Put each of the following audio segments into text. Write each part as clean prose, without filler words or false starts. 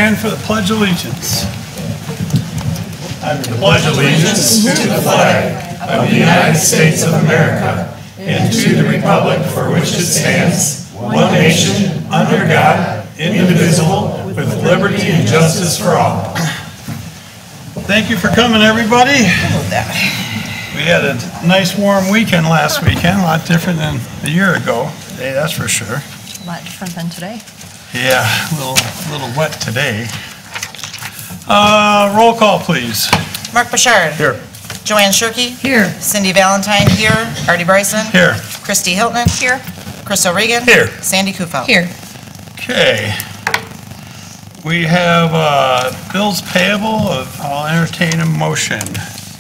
stand for the Pledge of Allegiance. I pledge allegiance to the flag of the United States of America and to the republic for which it stands, one nation, under God, indivisible, with liberty and justice for all. Thank you for coming, everybody. We had a nice warm weekend last weekend, a lot different than a year ago. Hey, that's for sure. A lot different than today. Yeah, a little wet today. Roll call, please. Mark Bouchard. Here. Joanne Shirkey. Here. Cindy Valentine here. Artie Bryson. Here. Christy Hilton. Here. Chris O'Regan. Here. Sandy Kufel. Here. Okay. We have bills payable. I'll entertain a motion.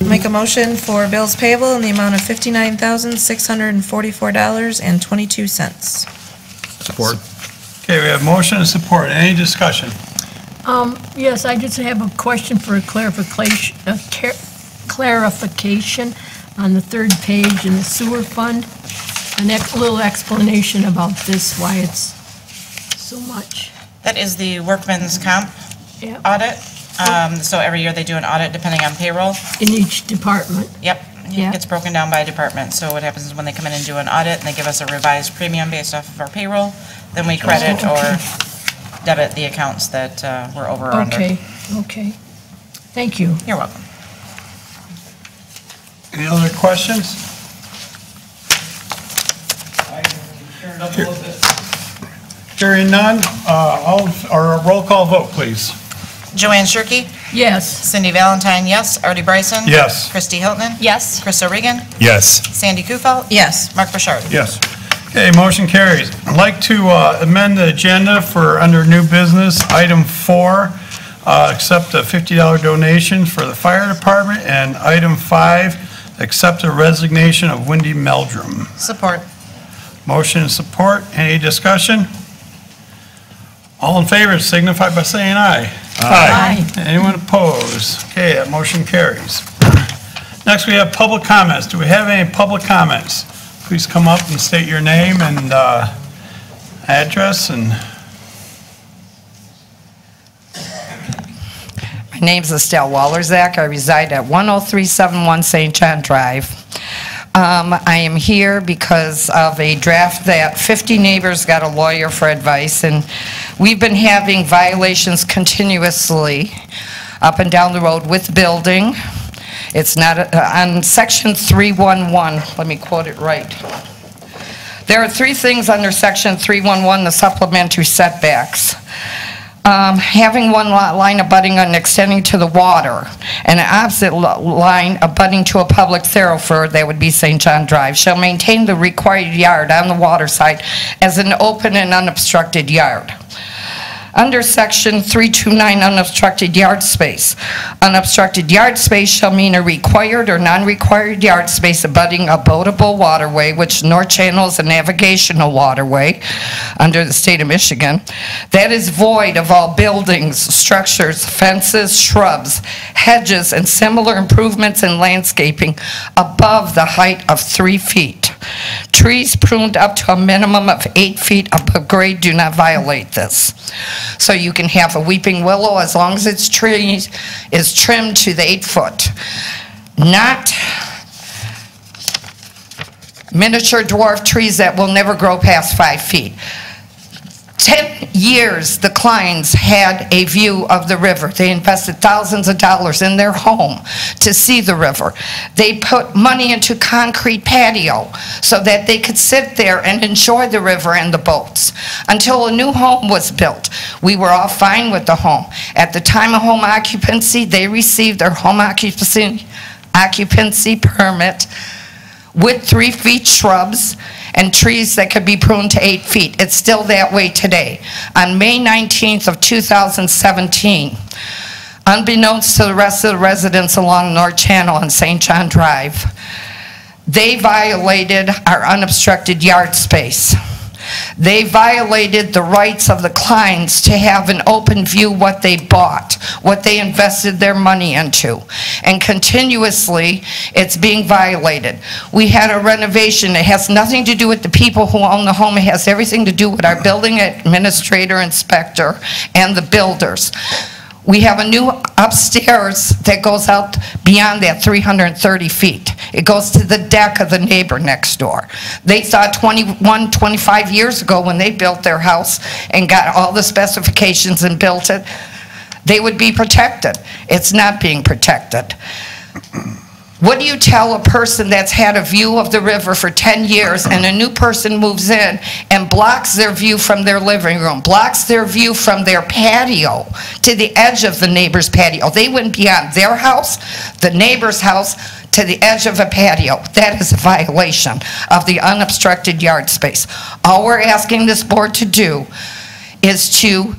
Make a motion for bills payable in the amount of $59,644.22. Support. Okay, we have motion and support. Any discussion? Yes, I just have a question for a clarification on the third page in the sewer fund. A little explanation about this, why it's so much. That is the workman's comp Yep. audit. So every year they do an audit depending on payroll. In each department. Yep. Yeah. It gets broken down by department. So what happens is when they come in and do an audit and they give us a revised premium based off of our payroll, then we credit or debit the accounts that we're over or under. Okay. Thank you. You're welcome. Any other questions? Hearing none, or roll call vote, please. Joanne Shirkey. Yes. Cindy Valentine, yes. Artie Bryson. Yes. Christy Hilton. Yes. Chris O'Regan. Yes. Sandy Kufel. Yes. Mark Bouchard. Yes. Okay, motion carries. I'd like to amend the agenda for under new business, item 4, accept a $50 donation for the fire department, and item 5, accept a resignation of Wendy Meldrum. Support. Motion and support. Any discussion? All in favor signify by saying aye. Aye. Anyone opposed? Okay, that motion carries. Next, we have public comments. Do we have any public comments? Please come up and state your name and address. And my name's Estelle Wallerzak. I reside at 10371 St. John Drive. I am here because of a draft that 50 neighbors got a lawyer for advice, and we've been having violations continuously up and down the road with building. It's not on section 311. Let me quote it right. There are 3 things under section 311, the supplementary setbacks. Having one lot line abutting and extending to the water, and an opposite line abutting to a public thoroughfare, that would be St. John Drive, shall maintain the required yard on the water side as an open and unobstructed yard. Under section 329, unobstructed yard space. Unobstructed yard space shall mean a required or non-required yard space abutting a boatable waterway, which North Channel is a navigational waterway under the state of Michigan, that is void of all buildings, structures, fences, shrubs, hedges, and similar improvements in landscaping above the height of 3 feet. Trees pruned up to a minimum of 8 feet above grade do not violate this. So you can have a weeping willow as long as its tree is trimmed to the 8 foot. Not miniature dwarf trees that will never grow past 5 feet. 10 years, the Kleins had a view of the river. They invested thousands of dollars in their home to see the river. They put money into concrete patio so that they could sit there and enjoy the river and the boats. Until a new home was built, we were all fine with the home. At the time of home occupancy, they received their home occupancy permit with 3 feet shrubs and trees that could be pruned to 8 feet. It's still that way today. On May 19th of 2017, unbeknownst to the rest of the residents along North Channel and St. John Drive, they violated our unobstructed yard space. They violated the rights of the clients to have an open view what they bought, what they invested their money into. And continuously, it's being violated. We had a renovation. It has nothing to do with the people who own the home. It has everything to do with our building administrator, inspector, and the builders. We have a new upstairs that goes out beyond that 330 feet. It goes to the deck of the neighbor next door. They thought 25 years ago when they built their house and got all the specifications and built it, they would be protected. It's not being protected. What do you tell a person that's had a view of the river for 10 years and a new person moves in and blocks their view from their living room, blocks their view from their patio to the edge of the neighbor's patio? They went beyond their house, the neighbor's house, to the edge of a patio. That is a violation of the unobstructed yard space. All we're asking this board to do is to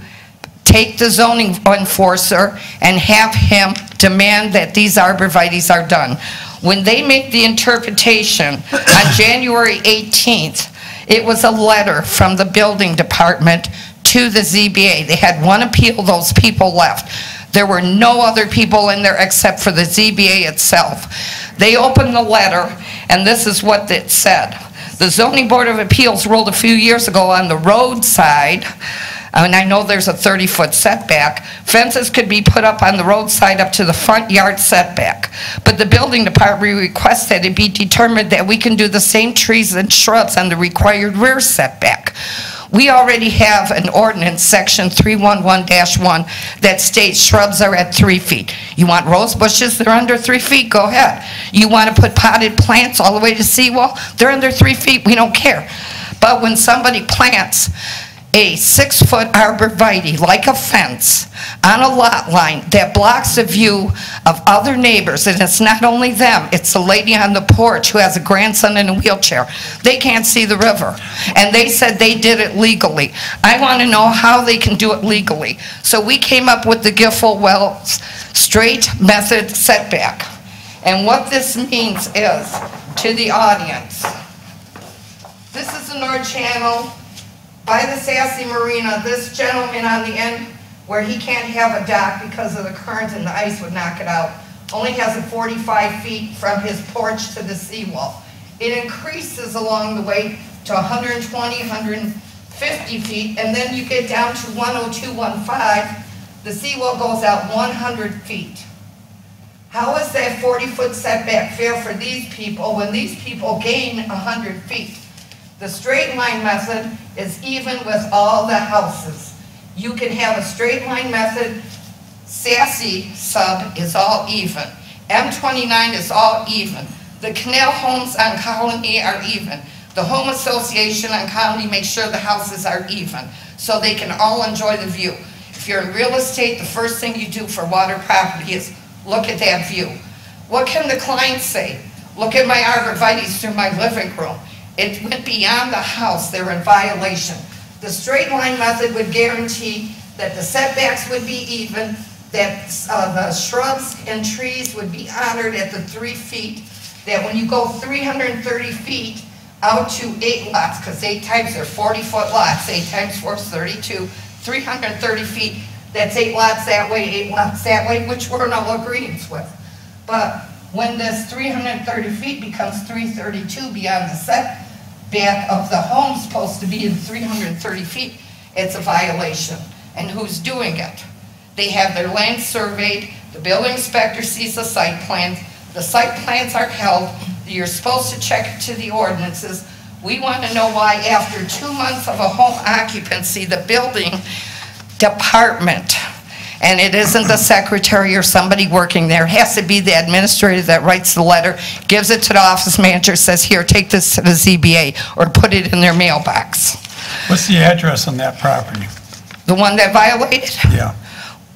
take the zoning enforcer and have him demand that these arborvitaes are done. When they make the interpretation on January 18th, it was a letter from the building department to the ZBA. They had one appeal, those people left. There were no other people in there except for the ZBA itself. They opened the letter, and this is what it said. The Zoning Board of Appeals ruled a few years ago on the roadside, and I know there's a 30-foot setback, fences could be put up on the roadside up to the front yard setback. But the building department requests that it be determined that we can do the same trees and shrubs on the required rear setback. We already have an ordinance, section 311-1, that states shrubs are at 3 feet. You want rose bushes, they're under 3 feet, go ahead. You want to put potted plants all the way to seawall, they're under 3 feet, we don't care. But when somebody plants a 6-foot arborvitae, like a fence, on a lot line that blocks the view of other neighbors, and it's not only them, it's the lady on the porch who has a grandson in a wheelchair. They can't see the river. And they said they did it legally. I want to know how they can do it legally. So we came up with the Giffel Wells straight method setback. And what this means is, to the audience, this is the North Channel. By the Sassy Marina, this gentleman on the end, where he can't have a dock because of the current and the ice would knock it out, only has a 45 feet from his porch to the seawall. It increases along the way to 120, 150 feet, and then you get down to 102.15. The seawall goes out 100 feet. How is that 40-foot setback fair for these people when these people gain 100 feet? The straight line method is even with all the houses. You can have a straight line method. Sassy sub is all even. M29 is all even. The Canal Homes on Colony are even. The Home Association on Colony makes sure the houses are even so they can all enjoy the view. If you're in real estate, the first thing you do for water property is look at that view. What can the client say? Look at my arborvitaes through my living room. It went beyond the house. They're in violation. The straight line method would guarantee that the setbacks would be even, that the shrubs and trees would be honored at the 3 feet, that when you go 330 feet out to 8 lots, because 8 times they're 40-foot lots, 8 times 4 is 32, 330 feet, that's 8 lots that way, 8 lots that way, which we're in all agreements with. But when this 330 feet becomes 332 beyond the setback of the home supposed to be in 330 feet, it's a violation. And who's doing it? They have their land surveyed, the building inspector sees the site plans, the site plans are held, you're supposed to check it to the ordinances. We want to know why after 2 months of a home occupancy, the building department, and it isn't the secretary or somebody working there, it has to be the administrator that writes the letter, gives it to the office manager, says, here, take this to the ZBA, or put it in their mailbox. What's the address on that property? The one that violated? Yeah.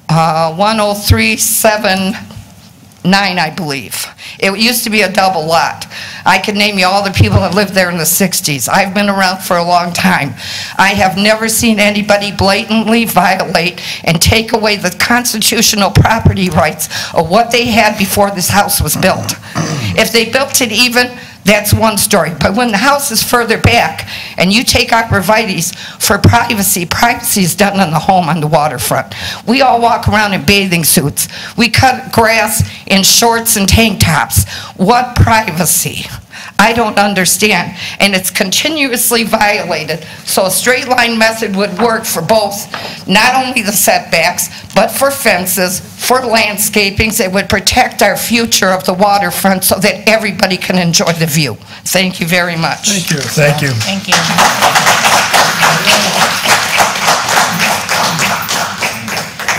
10379, I believe. It used to be a double lot. I could name you all the people that lived there in the 60s. I've been around for a long time. I have never seen anybody blatantly violate and take away the constitutional property rights of what they had before this house was built. If they built it even, that's one story. But when the house is further back and you take arborvitae's for privacy, privacy is done in the home on the waterfront. We all walk around in bathing suits. We cut grass in shorts and tank tops. What privacy? I don't understand, and it's continuously violated. So a straight line method would work for both, not only the setbacks, but for fences, for landscapings. It would protect our future of the waterfront so that everybody can enjoy the view. Thank you very much. Thank you. Thank you. Thank you.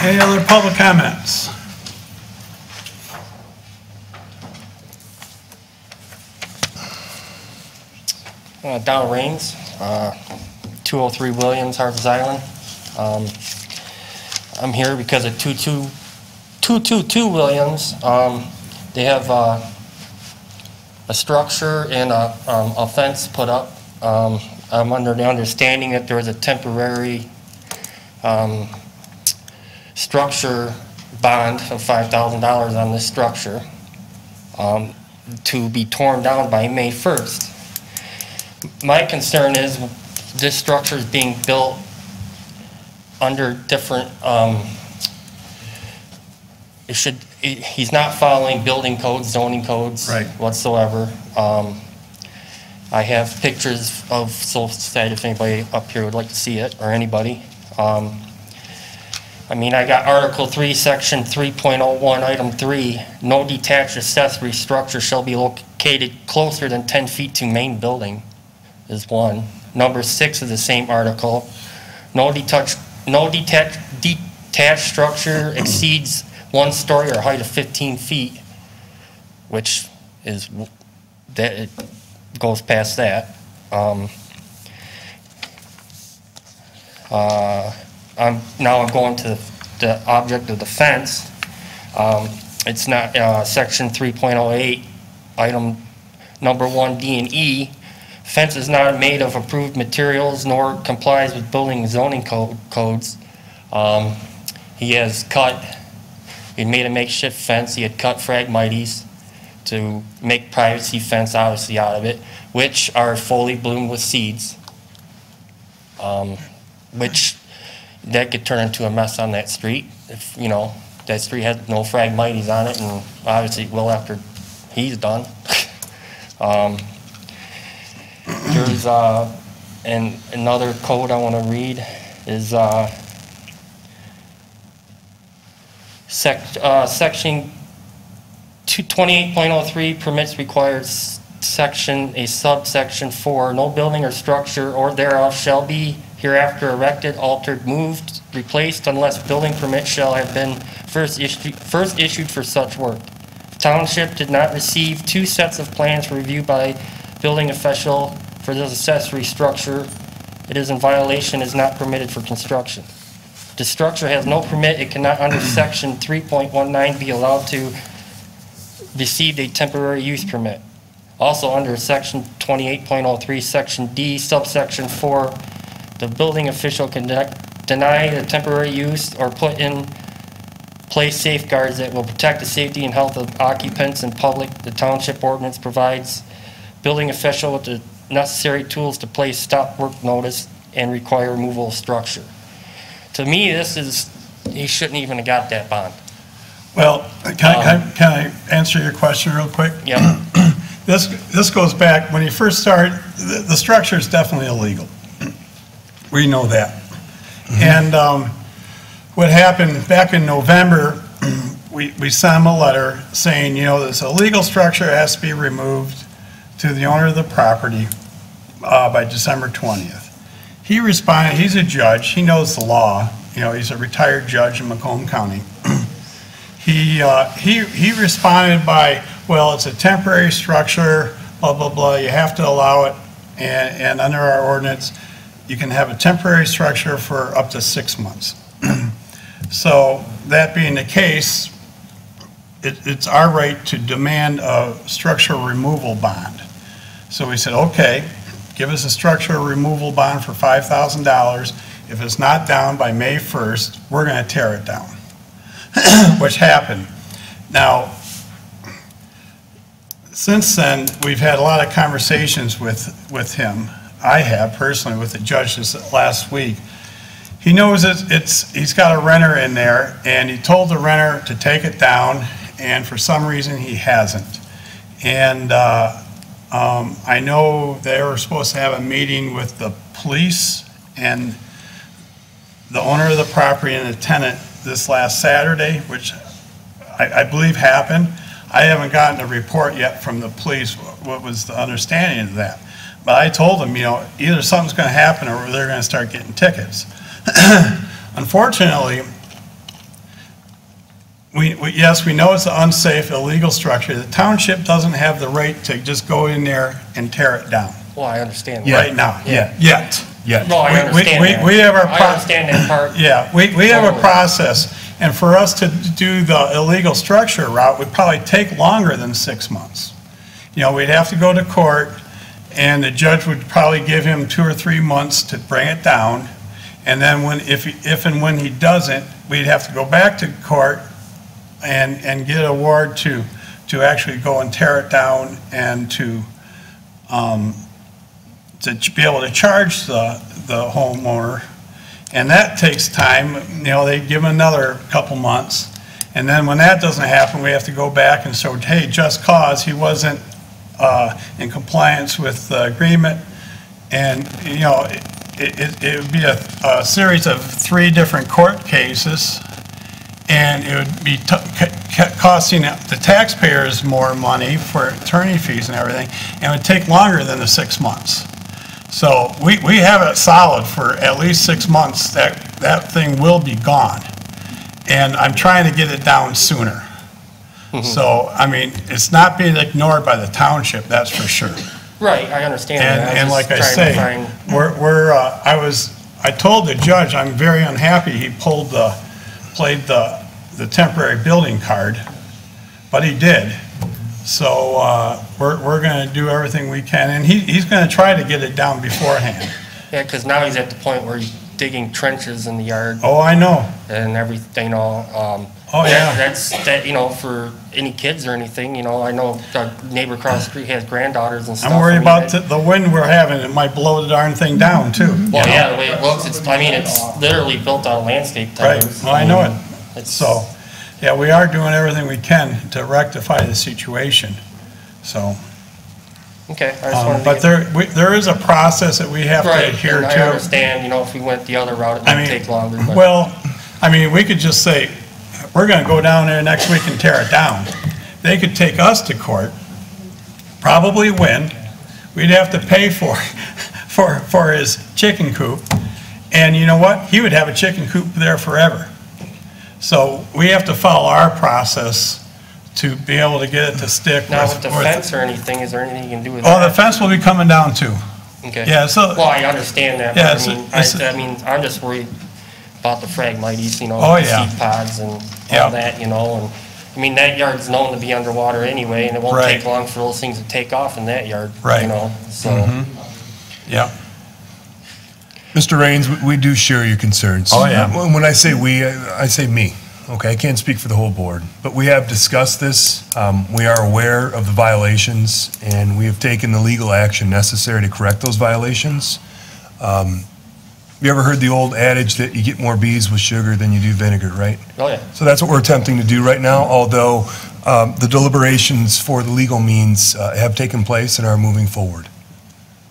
Any other public comments? Don Raines, 203 Williams, Harvest Island. I'm here because of 222 Williams. They have a structure and a fence put up. I'm under the understanding that there is a temporary structure bond of $5,000 on this structure to be torn down by May 1st. My concern is this structure is being built under different, he's not following building codes, zoning codes whatsoever. I have pictures of Soul Society if anybody up here would like to see it, or anybody. I mean, I got Article 3, Section 3.01, Item 3, no detached accessory structure shall be located closer than 10 feet to main building. Is one. Number 6 of the same article. No detached structure exceeds 1 story or height of 15 feet, which is that it goes past that. I'm going to the object of the fence. It's not Section 3.08, Item number 1, D and E. Fence is not made of approved materials nor complies with building and zoning codes. He made a makeshift fence. He had cut phragmites to make privacy fence obviously out of it, which are fully bloomed with seeds, which that could turn into a mess on that street if, you know, that street has no phragmites on it, and obviously will after he's done. There's and another code I want to read is Section 28.03 permits requires a subsection 4. No building or structure or thereof shall be hereafter erected, altered, moved, replaced unless building permit shall have been first issued for such work. Township did not receive 2 sets of plans for review by building official for this accessory structure. It is in violation, is not permitted for construction. The structure has no permit. It cannot under Section 3.19 be allowed to receive a temporary use permit. Also under Section 28.03, Section D, subsection 4, the building official can deny the temporary use or put in place safeguards that will protect the safety and health of occupants and public. The township ordinance provides building official with the necessary tools to place stop work notice and require removal of structure. To me, he shouldn't even have got that bond. Well, can I answer your question real quick? Yeah. This goes back, when you first started, the structure is definitely illegal. We know that. And what happened back in November, we sent him a letter saying, you know, this illegal structure has to be removed to the owner of the property by December 20th. He responded, he's a judge, he knows the law, you know, he's a retired judge in Macomb County. He responded by, well, it's a temporary structure, blah, blah, blah, you have to allow it, and under our ordinance, you can have a temporary structure for up to 6 months. So that being the case, it's our right to demand a structural removal bond. So we said, okay, give us a structural removal bond for $5,000. If it's not down by May 1st, we're going to tear it down, which happened. Now, since then, we've had a lot of conversations with him. I have personally with the judge this last week. He knows he's got a renter in there, and he told the renter to take it down, and for some reason he hasn't. And I know they were supposed to have a meeting with the police and the owner of the property and the tenant this last Saturday, which I believe happened. I haven't gotten a report yet from the police what was the understanding of that. But I told them, either something's going to happen or they're going to start getting tickets. Unfortunately, yes, we know it's an unsafe, illegal structure. The township doesn't have the right to just go in there and tear it down. Well, I understand that. Right now, yet. No, I understand that. We have our I understand that part. Yeah, we have a process, and for us to do the illegal structure route would probably take longer than 6 months. We'd have to go to court, and the judge would probably give him 2 or 3 months to bring it down, and then if and when he doesn't, we'd have to go back to court and get an award to actually go and tear it down and to be able to charge the homeowner. And that takes time. They give him another couple months. And then when that doesn't happen, we have to go back and say, hey, just cause he wasn't in compliance with the agreement. And, it would be a series of 3 different court cases. And it would be costing the taxpayers more money for attorney fees and everything. And it would take longer than the 6 months. So we have it solid for at least 6 months. That thing will be gone. And I'm trying to get it down sooner. So, it's not being ignored by the township, that's for sure. Right, I understand that. And like I say, I told the judge I'm very unhappy he played the temporary building card, but he did. So we're going to do everything we can, and he's going to try to get it down beforehand. Yeah, because now he's at the point where he's digging trenches in the yard. Oh, I know. And everything, that's for any kids or anything, I know the neighbor across the street has granddaughters and stuff. I'm worried about the wind we're having. It might blow the darn thing down, too. Well, yeah, the way it looks, it's literally built on landscape tires. Right, well, I know it. So, yeah, we are doing everything we can to rectify the situation, so. Okay, I just wanted to but there is a process that we have to adhere to. I understand, if we went the other route, it might take longer. But. Well, we could just say, we're going to go down there next week and tear it down. They could take us to court, probably win. We'd have to pay for his chicken coop. And you know what? He would have a chicken coop there forever. So we have to follow our process to be able to get it to stick. Now with the fence or anything, is there anything you can do with that? Oh, the fence will be coming down too. Okay. Yeah, so. Well, I understand that, but I'm just worried about the phragmites, the seed pods and all that, and that yard's known to be underwater anyway, and it won't take long for those things to take off in that yard, so. Yeah. Mr. Raines, we do share your concerns. Oh, yeah. When I say we, I say me. Okay, I can't speak for the whole board, but we have discussed this. We are aware of the violations, and we have taken the legal action necessary to correct those violations. You ever heard the old adage that you get more bees with sugar than you do vinegar, right? Oh, yeah. So that's what we're attempting to do right now, although the deliberations for the legal means have taken place and are moving forward.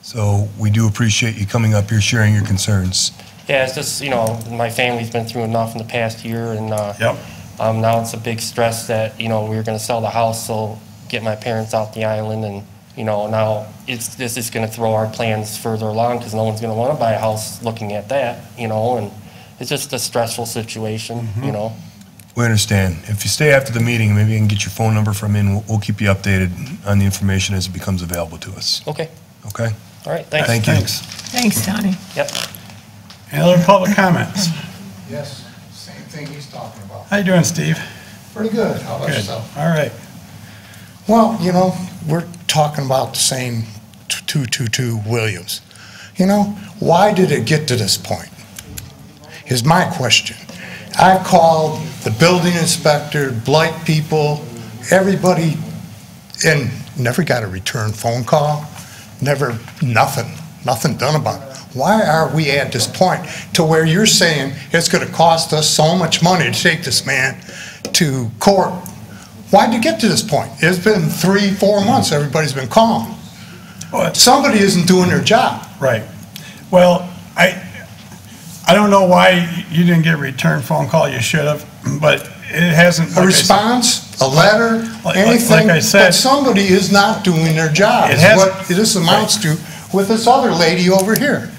So we do appreciate you coming up here, sharing your concerns. Yeah, it's just, my family's been through enough in the past year, and now it's a big stress that, we were going to sell the house, so get my parents off the island, and, now this is going to throw our plans further along because no one's going to want to buy a house looking at that, and it's just a stressful situation, We understand. If you stay after the meeting, maybe I can get your phone number from in. We'll keep you updated on the information as it becomes available to us. Okay. Okay? All right, thanks. Thank you. Thanks, Donnie. Yep. Any other public comments? Yes, same thing he's talking about. How you doing, Steve? Pretty good. How about Good. yourself? All right. Well, we're talking about the same 222 Williams. Why did it get to this point? Is my question. I called the building inspector, blight people, everybody and never got a return phone call, never, nothing done about it. Why are we at this point to where you're saying it's gonna cost us so much money to take this man to court? Why'd you get to this point? It's been 3-4 months, everybody's been calm. Somebody isn't doing their job. Right. Well, I don't know why you didn't get a return phone call, you should have, but it hasn't. A response, a letter, anything, like I said, but somebody is not doing their job, is what this amounts to with this other lady over here.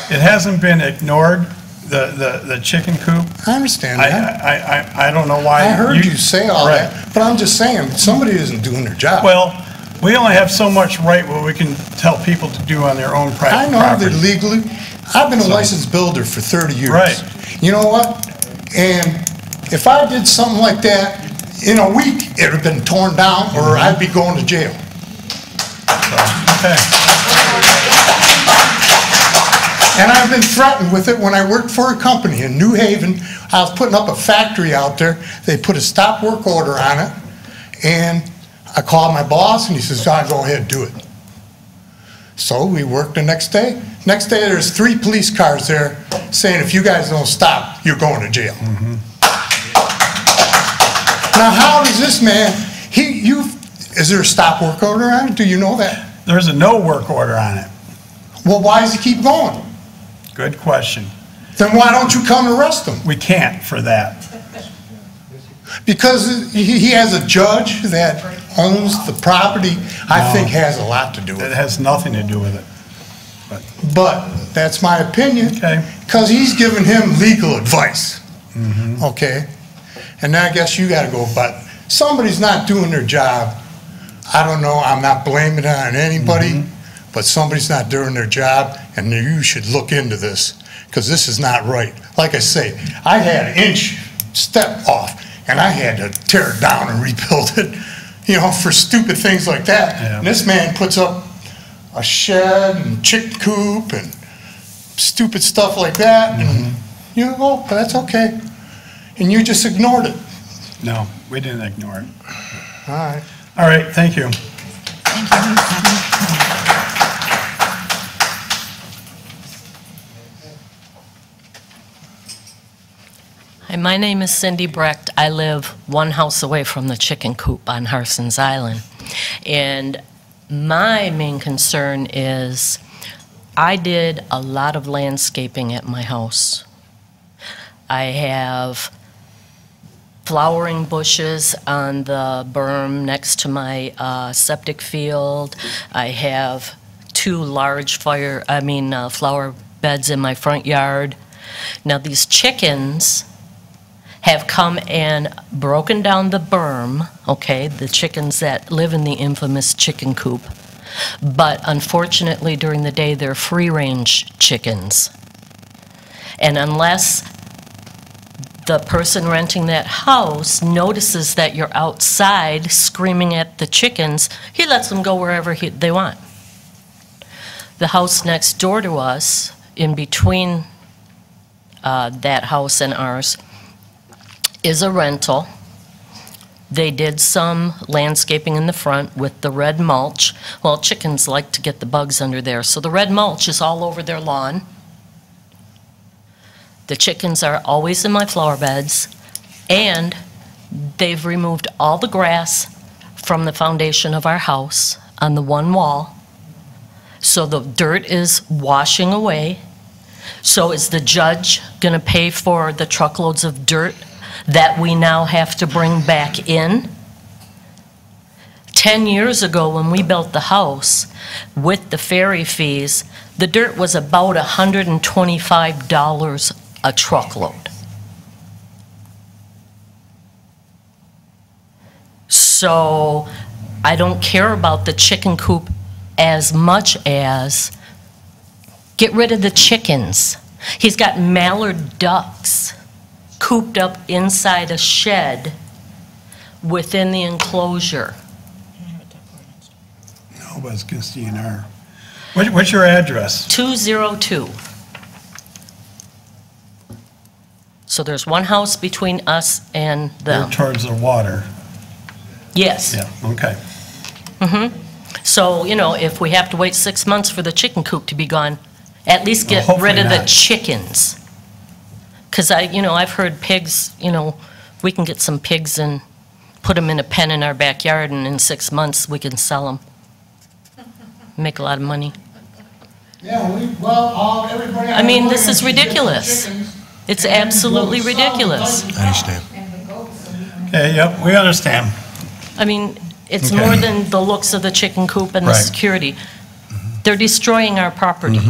It hasn't been ignored, the chicken coop. I understand that. I don't know why. I heard you say all that, but I'm just saying, somebody isn't doing their job. Well, we only have so much right what we can tell people to do on their own private property. I know that legally, I've been a licensed builder for 30 years. Right. You know what? And if I did something like that, in a week, it would have been torn down, or I'd be going to jail. Okay. And I've been threatened with it when I worked for a company in New Haven. I was putting up a factory out there. They put a stop work order on it, and I called my boss, and he says, "John, go ahead, do it." So we worked the next day. Next day, there's 3 police cars there saying, "If you guys don't stop, you're going to jail." Now, how does this man, is there a stop work order on it? Do you know that? There's a no work order on it. Well, why does he keep going? Good question. Then why don't you come arrest him? We can't for that. Because he has a judge that owns the property, I think has a lot to do with it. It has nothing to do with it. But that's my opinion. Okay. Because he's giving him legal advice. Okay? And I guess you gotta go, but somebody's not doing their job. I don't know, I'm not blaming it on anybody, but somebody's not doing their job, and you should look into this, because this is not right. Like I say, I had an inch step off, and I had to tear it down and rebuild it, you know, for stupid things like that. Yeah. And this man puts up a shed and chicken coop and stupid stuff like that, and you know, oh, but that's okay. And you just ignored it. No, we didn't ignore it. All right. All right, thank you. Hi, my name is Cindy Brecht. I live one house away from the chicken coop on Harson's Island. And my main concern is I did a lot of landscaping at my house. I have flowering bushes on the berm next to my septic field. I have 2 large flower beds in my front yard. Now these chickens have come and broken down the berm, okay, the chickens that live in the infamous chicken coop. But unfortunately during the day they're free-range chickens. And unless the person renting that house notices that you're outside screaming at the chickens, he lets them go wherever they want. The house next door to us, in between that house and ours, is a rental. They did some landscaping in the front with the red mulch. Well, chickens like to get the bugs under there, so the red mulch is all over their lawn. The chickens are always in my flower beds, and they've removed all the grass from the foundation of our house on the one wall. So the dirt is washing away. So is the judge going to pay for the truckloads of dirt that we now have to bring back in? 10 years ago when we built the house with the ferry fees, the dirt was about $125 a truckload. So I don't care about the chicken coop as much as get rid of the chickens. He's got mallard ducks cooped up inside a shed within the enclosure. No, but it's against DNR. What's your address? 202. So there's one house between us and them. We're towards the water. Yes. Yeah, okay. So, you know, if we have to wait 6 months for the chicken coop to be gone, at least get Well, rid of hopefully the not. chickens. Because I've heard pigs, we can get some pigs and put them in a pen in our backyard, and in 6 months, we can sell them. Make a lot of money. Yeah, everybody. I mean, this is ridiculous. It's absolutely ridiculous. I understand. Okay, yep, we understand. I mean, it's Okay. more than the looks of the chicken coop and the Right. security. They're destroying our property.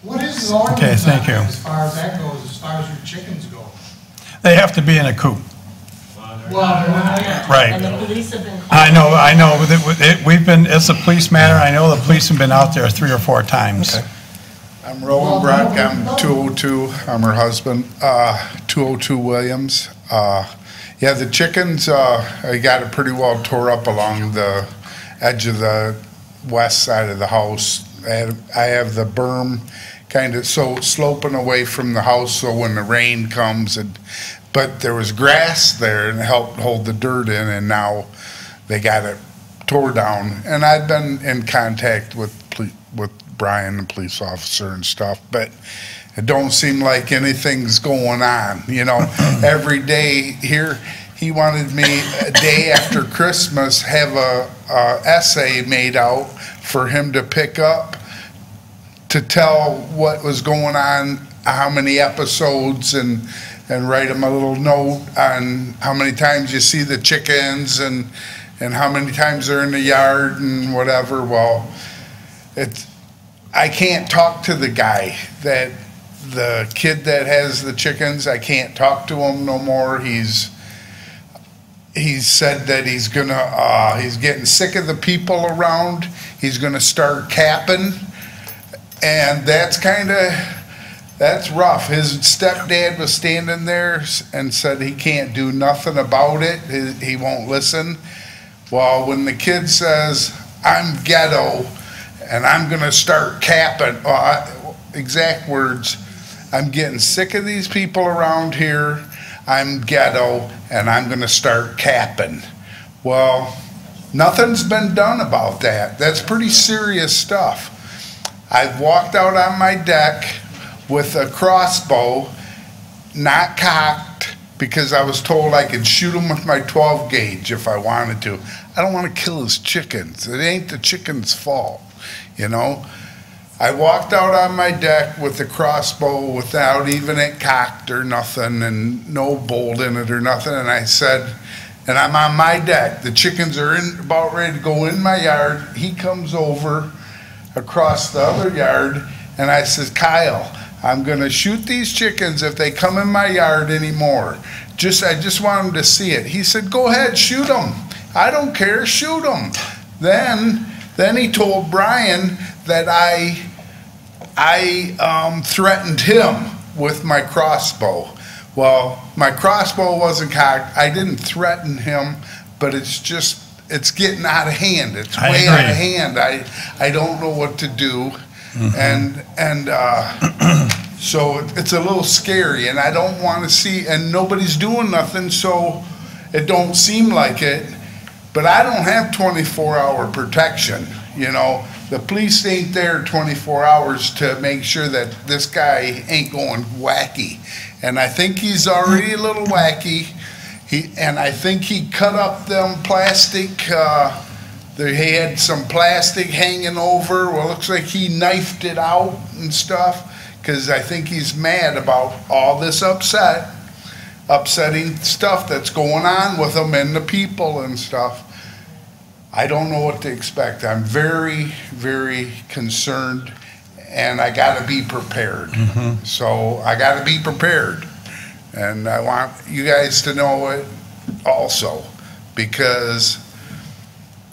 What is the ordinance thank you. as far as that goes, as far as your chickens go? They have to be in a coop. Well, they're not. Right. And the police have been. I know. It's a police matter. I know the police have been out there 3 or 4 times. I'm Roland Brock, I'm 202, I'm her husband, 202 Williams. Yeah, the chickens, I got it pretty well tore up along the edge of the west side of the house. I have the berm kind of so sloping away from the house, so when the rain comes, but there was grass there and it helped hold the dirt in, and now they got it tore down. And I've been in contact with Brian, the police officer and stuff, but it don't seem like anything's going on. Every day here, he wanted me a day after Christmas have a essay made out for him to pick up to tell what was going on, how many episodes, and write him a little note on how many times you see the chickens and how many times they're in the yard and whatever. Well, I can't talk to the guy, the kid that has the chickens. I can't talk to him no more. He's said that he's getting sick of the people around. He's gonna start capping, and that's rough. His stepdad was standing there and said he can't do nothing about it. He won't listen. Well, when the kid says, "I'm ghetto and I'm gonna start capping," exact words, "I'm getting sick of these people around here. I'm ghetto and I'm gonna start capping." Well, nothing's been done about that. That's pretty serious stuff. I've walked out on my deck with a crossbow, not cocked, because I was told I could shoot him with my 12 gauge if I wanted to. I don't want to kill his chickens. It ain't the chicken's fault, I walked out on my deck with the crossbow without even it cocked or nothing, and no bolt in it or nothing, and I said, and I'm on my deck, the chickens are about ready to go in my yard. He comes over across the other yard, and I says, "Kyle, I'm gonna shoot these chickens if they come in my yard anymore. I just want them to see it." He said, "Go ahead, shoot them. I don't care, shoot them." Then he told Brian that I threatened him with my crossbow. Well, my crossbow wasn't cocked. I didn't threaten him, but it's getting out of hand. It's way out of hand. I don't know what to do. And so it's a little scary, and I don't want to see, and nobody's doing nothing, so it don't seem like it. But I don't have 24-hour protection, The police ain't there 24 hours to make sure that this guy ain't going wacky. And I think he's already a little wacky. I think he cut up them plastic, he had some plastic hanging over. Well, it looks like he knifed it out and stuff, because I think he's mad about all this upsetting stuff that's going on with him and the people and stuff. I don't know what to expect. I'm very, very concerned, and I got to be prepared. So I got to be prepared, and I want you guys to know it also, because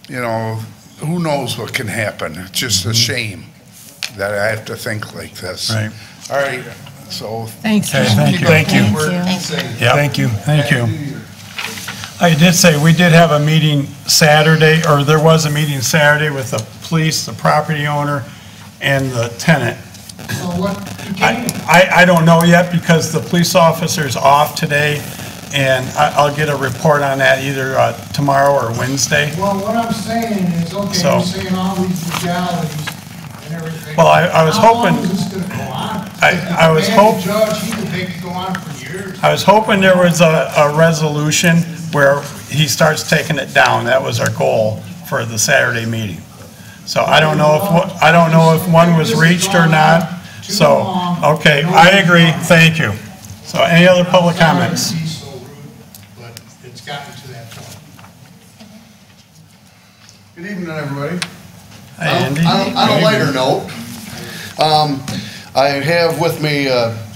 who knows what can happen. It's just a shame that I have to think like this. Right. All right. So Thank you. Thank you. Thank you. Yep. Thank you. Thank you. I did say we did have a meeting Saturday, or there was a meeting Saturday with the police, the property owner, and the tenant. So what became? I don't know yet, because the police officer's off today, and I'll get a report on that either tomorrow or Wednesday. Well, what I'm saying is, okay, So- you're saying all these legalities and everything. Well, I was hoping- How long is this gonna go on? I was If hope- the judge, he could make it go on for years. I was hoping there was a resolution where he starts taking it down. That was our goal for the Saturday meeting. So I don't know if one was reached or not. So, okay, I agree, thank you. So any other public comments? Sorry to be so rude, but it's gotten to that point. Good evening, everybody. Hi, Andy. On a lighter note, I have with me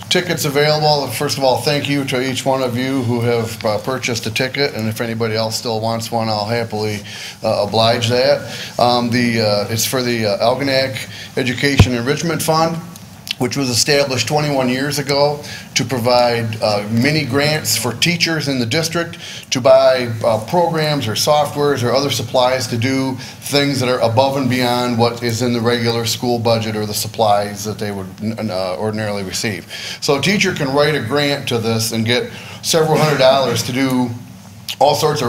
tickets available. First of all, thank you to each one of you who have purchased a ticket, and if anybody else still wants one, I'll happily oblige that. It's for the Algonac Education Enrichment Fund, which was established 21 years ago to provide mini grants for teachers in the district to buy programs or softwares or other supplies to do things that are above and beyond what is in the regular school budget or the supplies that they would ordinarily receive. So a teacher can write a grant to this and get several $100s to do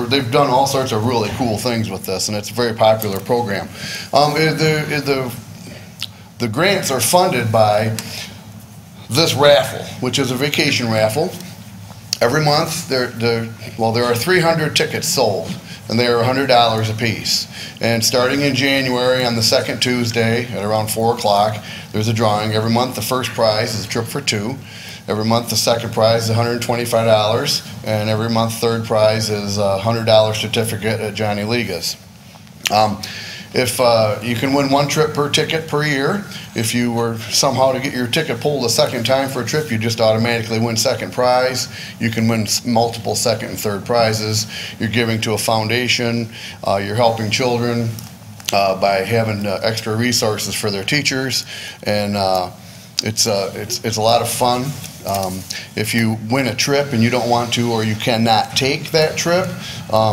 they've done all sorts of really cool things with this, and it's a very popular program. The grants are funded by this raffle, which is a vacation raffle. Every month, there are 300 tickets sold, and they are $100 a piece. And starting in January, on the second Tuesday at around 4 o'clock, there's a drawing. Every month, the first prize is a trip for two. Every month, the second prize is $125, and every month, third prize is a $100 certificate at Johnny Liga's. If you can win one trip per ticket per year. If you were somehow to get your ticket pulled a second time for a trip, you just automatically win second prize. You can win multiple second and third prizes. You're giving to a foundation. You're helping children by having extra resources for their teachers, and it's a lot of fun. If you win a trip and you don't want to or you cannot take that trip,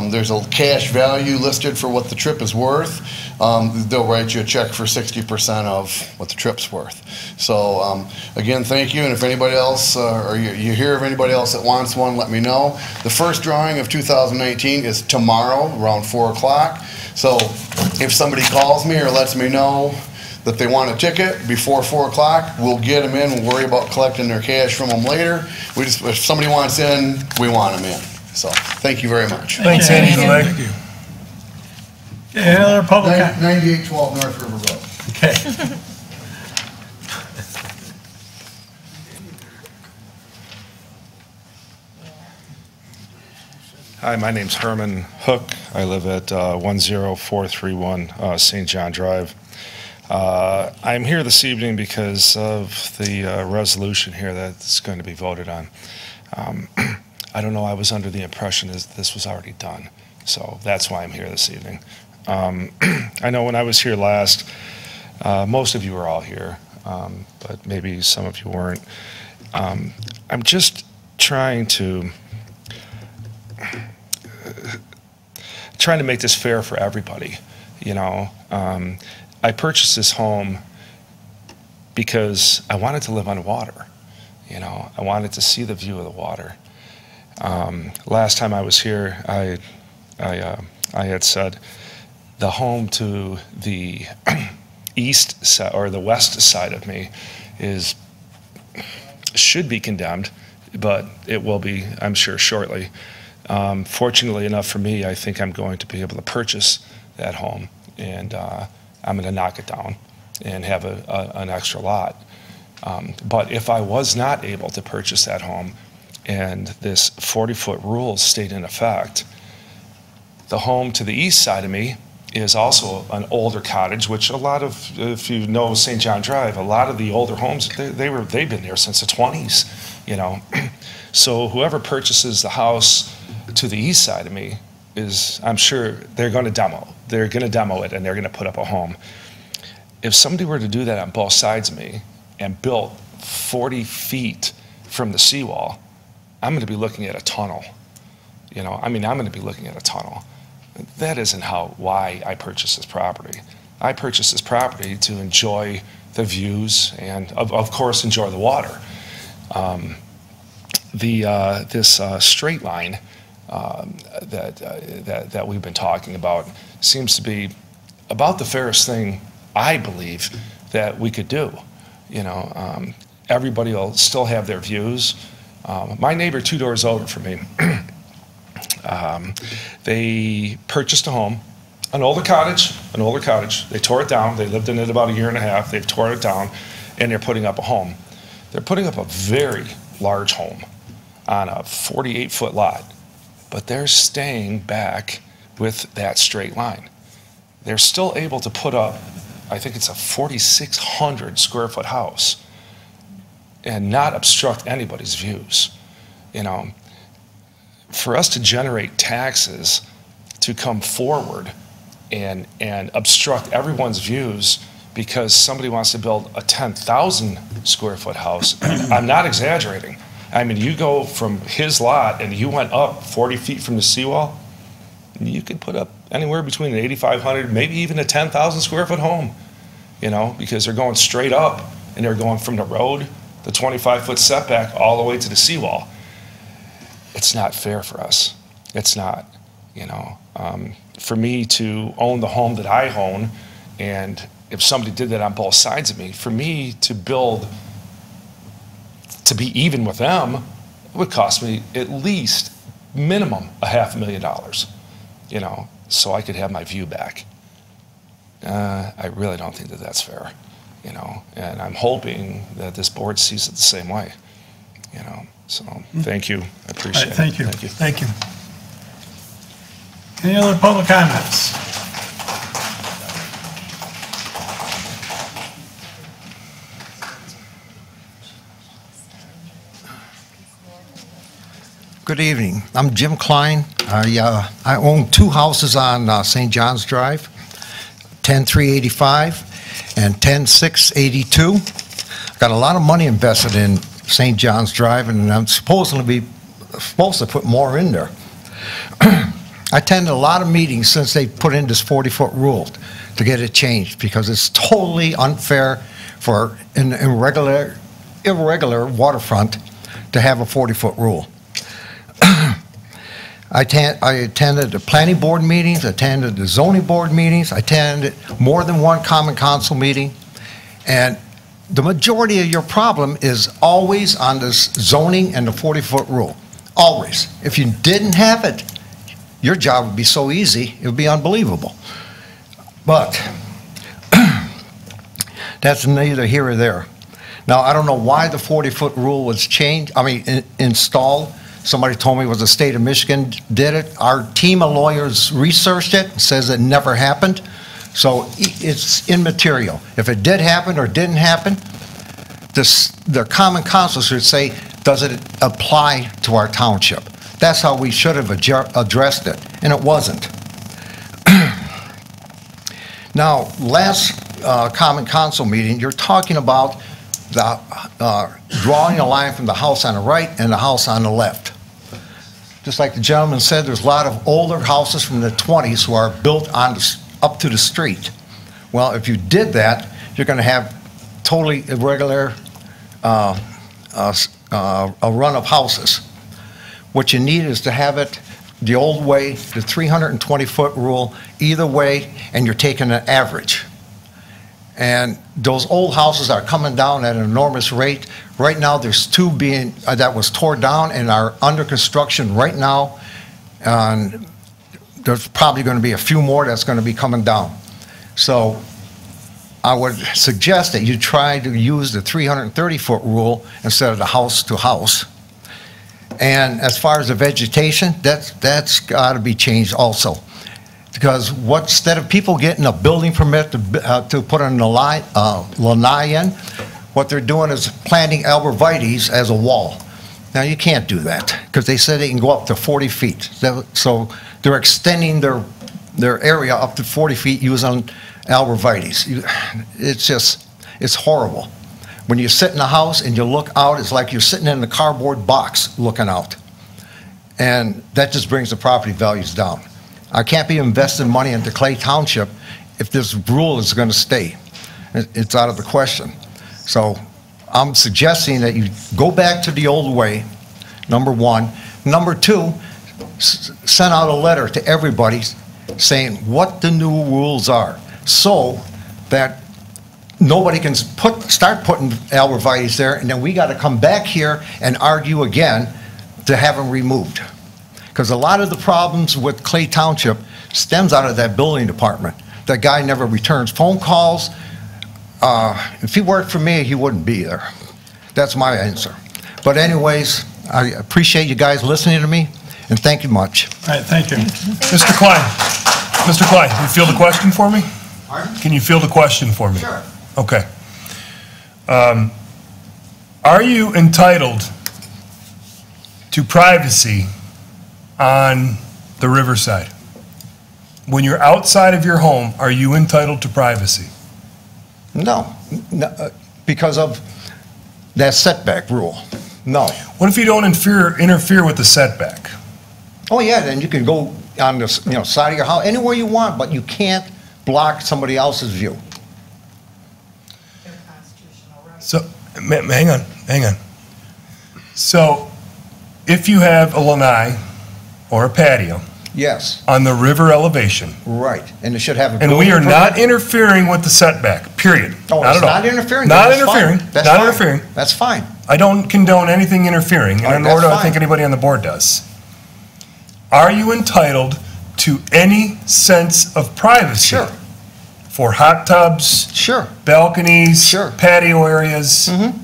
there's a cash value listed for what the trip is worth. They'll write you a check for 60% of what the trip's worth. So again, thank you, and if anybody else, or you hear of anybody else that wants one, let me know. The first drawing of 2019 is tomorrow around 4 o'clock. So if somebody calls me or lets me know that they want a ticket before 4 o'clock, we'll get them in. We'll worry about collecting their cash from them later. If somebody wants in, we want them in. So, thank you very much. Thanks, Andy. Thank you. Okay, any other public? 9812 North River Road. Okay. Hi, my name's Herman Hook. I live at 10431 St. John Drive. I'm here this evening because of the resolution here that's going to be voted on. I don't know, I was under the impression that this was already done, so that's why I'm here this evening. I know when I was here last, most of you were all here, but maybe some of you weren't. I'm just trying to make this fair for everybody, you know. I purchased this home because I wanted to live on water. You know, I wanted to see the view of the water. Last time I was here, I had said the home to the east side or the west side of me should be condemned, but it will be, I'm sure, shortly. Fortunately enough for me, I think I'm going to be able to purchase that home, and I'm going to knock it down and have an extra lot. But if I was not able to purchase that home and this 40-foot rule stayed in effect, the home to the east side of me is also an older cottage, which a lot of, if you know St. John Drive, a lot of the older homes, they've been there since the 20s, you know. So whoever purchases the house to the east side of me is, I'm sure they're going to demo. They're going to demo it and they're going to put up a home. If somebody were to do that on both sides of me and built 40 feet from the seawall, I'm going to be looking at a tunnel. You know, I mean, I'm going to be looking at a tunnel. That isn't why I purchased this property. I purchased this property to enjoy the views and, of course, enjoy the water. this straight line that we've been talking about seems to be about the fairest thing, I believe, that we could do. You know, everybody will still have their views. My neighbor 2 doors over from me, they purchased a home, an older cottage. They tore it down. They lived in it about 1.5 years. They've torn it down, and they're putting up a home. They're putting up a very large home on a 48-foot lot, but they're staying back with that straight line. They're still able to put up, I think it's a 4,600 square foot house, and not obstruct anybody's views. You know, for us to generate taxes to come forward and obstruct everyone's views because somebody wants to build a 10,000 square foot house, I'm not exaggerating. I mean, you go from his lot and you went up 40 feet from the seawall, you could put up anywhere between an 8,500, maybe even a 10,000 square foot home, you know, because they're going straight up and they're going from the road, the 25-foot setback, all the way to the seawall. It's not fair for us. It's not, you know. For me to own the home that I own, and if somebody did that on both sides of me, for me to build, to be even with them, it would cost me at least minimum $500,000, you know, so I could have my view back. I really don't think that that's fair, you know, and I'm hoping that this board sees it the same way, you know. So thank you. I appreciate it. Thank you. Thank you. Thank you. Any other public comments? Good evening. I'm Jim Klein. I own 2 houses on St. John's Drive, 10385 and 10682. I've got a lot of money invested in St. John's Drive, and I'm supposed to put more in there. I attended a lot of meetings since they put in this 40-foot rule to get it changed, because it's totally unfair for an irregular waterfront to have a 40-foot rule. I attended the planning board meetings, attended the zoning board meetings, I attended more than one common council meeting, and the majority of your problem is always on this zoning and the 40-foot rule. Always. If you didn't have it, your job would be so easy, it would be unbelievable. But that's neither here or there. Now, I don't know why the 40-foot rule was changed, installed. Somebody told me it was the state of Michigan did it. Our team of lawyers researched it, says it never happened. So it's immaterial. If it did happen or didn't happen, the common council should say, does it apply to our township? That's how we should have addressed it, and it wasn't. Now, last common council meeting, you're talking about the drawing a line from the house on the right and the house on the left. Just like the gentleman said, there's a lot of older houses from the 20s who are built on up to the street. Well, if you did that, you're going to have totally irregular a run of houses. What you need is to have it the old way, the 320-foot rule, either way, and you're taking an average. And those old houses are coming down at an enormous rate. Right now, there's 2 being that was torn down and are under construction right now. And there's probably going to be a few more that's going to be coming down. So I would suggest that you try to use the 330-foot rule instead of the house to house. And as far as the vegetation, that's got to be changed also. Because instead of people getting a building permit to put a lanai in, what they're doing is planting arborvitaes as a wall. Now, you can't do that, because they said they can go up to 40 feet. So they're extending their area up to 40 feet using arborvitaes. It's horrible. When you sit in a house and you look out, it's like you're sitting in a cardboard box looking out. And that just brings the property values down. I can't be investing money into Clay Township if this rule is going to stay. It's out of the question. So I'm suggesting that you go back to the old way, number one. Number two, send out a letter to everybody saying what the new rules are, so that nobody can start putting arborvitaes there, and then we got to come back here and argue again to have them removed. Because a lot of the problems with Clay Township stems out of that building department. That guy never returns phone calls. If he worked for me, he wouldn't be there. That's my answer. But anyways, I appreciate you guys listening to me, and thank you much. All right, thank you. Mr. Klein, can you field the question for me? Pardon? Can you field the question for me? Sure. Okay. Are you entitled to privacy on the riverside? When you're outside of your home, are you entitled to privacy? No, because of that setback rule. No. What if you don't interfere with the setback? Oh yeah, then you can go on the side of your house anywhere you want, but you can't block somebody else's view. So, hang on. So, if you have a lanai or a patio Yes, on the river elevation, right, and it should have a and we building are not permit. interfering with the setback, period. Oh, Not it's at all. not interfering? Not That's fine. interfering, That's not fine. interfering. That's fine. I don't condone anything interfering, All right, and nor do that's I think fine. anybody on the board does. Are you entitled to any sense of privacy? Sure. For hot tubs, Sure. balconies, Sure. patio areas? Mm-hmm.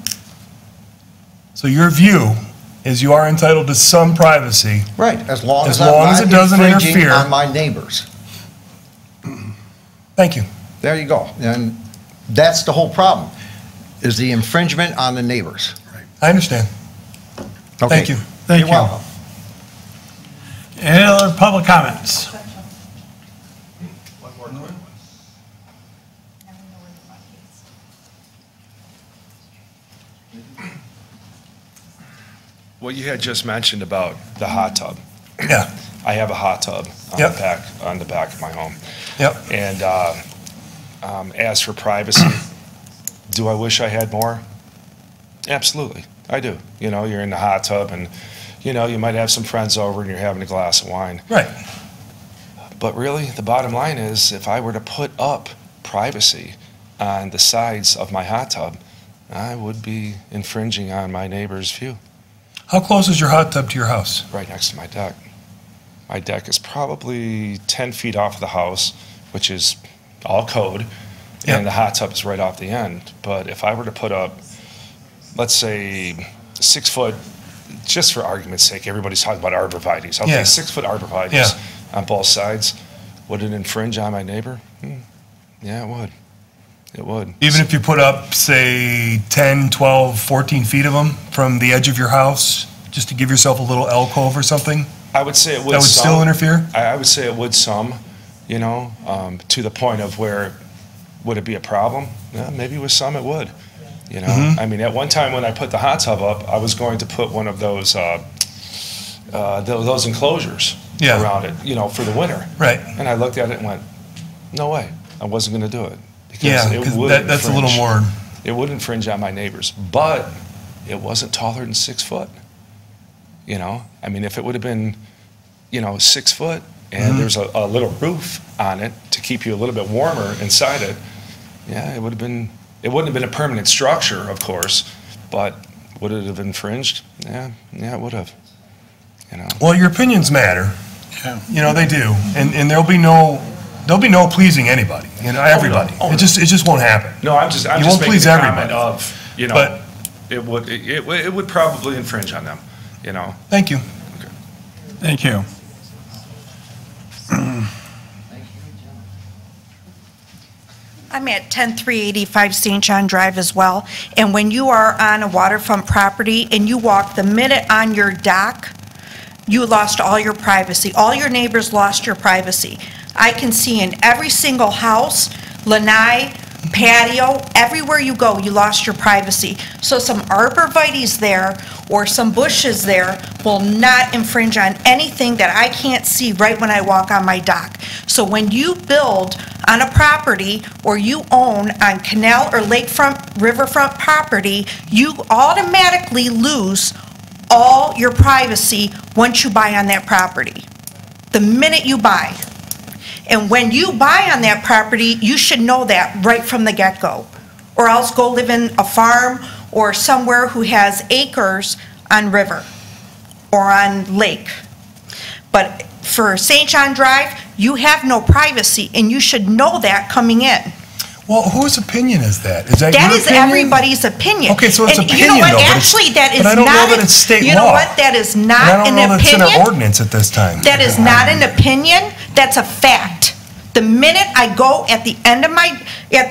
So your view is you are entitled to some privacy. Right, as long As as I'm long as not it doesn't infringing interfere. on my neighbors. Thank you. There you go. And that's the whole problem, is the infringement on the neighbors. I understand. Okay. Thank you. Thank You're you. welcome. Any other public comments? What you had just mentioned about the hot tub. Yeah. I have a hot tub Yep. on the back of my home. Yep. And as for privacy, do I wish I had more? Absolutely, I do. You know, you're in the hot tub and, you know, you might have some friends over and you're having a glass of wine. Right. But really, the bottom line is, if I were to put up privacy on the sides of my hot tub, I would be infringing on my neighbor's view. How close is your hot tub to your house? Right next to my deck. My deck is probably 10 feet off of the house, which is all code, Yep. and the hot tub is right off the end. But if I were to put up, let's say, 6 foot, just for argument's sake, everybody's talking about arborvitaes. Okay, Yeah. 6 foot arborvitaes Yeah. on both sides. Would it infringe on my neighbor? Yeah, it would. It would. Even if you put up, say, 10, 12, 14 feet of them from the edge of your house, just to give yourself a little alcove or something? I would say it would. That would some. still interfere? I would say it would some, you know, to the point of where, would it be a problem? Yeah, maybe with some it would. You know, Mhm. I mean, at one time when I put the hot tub up, I was going to put one of those enclosures Yeah. around it, you know, for the winter. Right. And I looked at it and went, no way, I wasn't going to do it. Because Yeah, it 'cause would that's a little infringe. more- It would infringe on my neighbors, but it wasn't taller than 6 foot. You know, I mean, if it would have been, you know, 6 foot and Mhm. there's a little roof on it to keep you a little bit warmer inside it, yeah, it would have been, it wouldn't have been a permanent structure, of course, but would it have infringed? Yeah, it would have, you know. Well, your opinions matter. Yeah. You know, they do. And there'll be no pleasing anybody, you know, everybody. Oh, no. It just won't happen. No, I'm just You making won't please the comment everybody. of, you know, But- it would probably infringe on them, you know. Thank you. Thank you. I'm at 10385 St. John Drive as well, and when you are on a waterfront property and you walk the minute on your dock, you lost all your privacy. All your neighbors lost your privacy. I can see in every single house, lanai, patio, everywhere you go, you lost your privacy. So some arborvitaes there or some bushes there will not infringe on anything that I can't see right when I walk on my dock. So when you build on a property or you own on canal or lakefront, riverfront property, you automatically lose all your privacy once you buy on that property. The minute you buy. And when you buy on that property, you should know that right from the get-go. Or else go live in a farm or somewhere who has acres on river or on lake. But for St. John Drive, you have no privacy, and you should know that coming in. Well, whose opinion is that? Is that That your is opinion? everybody's opinion. Okay, so it's And opinion, you know what? though, but Actually, that is but I don't not. know that it's state You know law. what? That is And not I don't an know that's in our opinion. ordinance at this time. That is not an opinion. That's a fact. The minute I go at the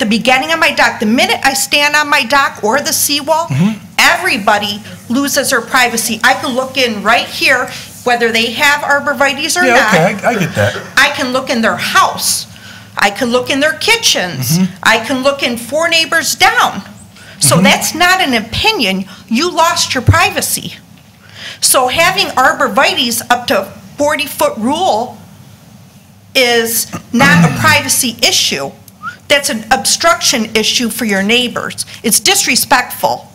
beginning of my dock, the minute I stand on my dock or the seawall, everybody loses their privacy. I can look in right here, whether they have arborvitaes or not. Okay, I get that. I can look in their house. I can look in their kitchens. I can look in 4 neighbors down. So that's not an opinion. You lost your privacy. So having arborvitaes up to 40-foot rule is not a privacy issue. That's an obstruction issue for your neighbors. It's disrespectful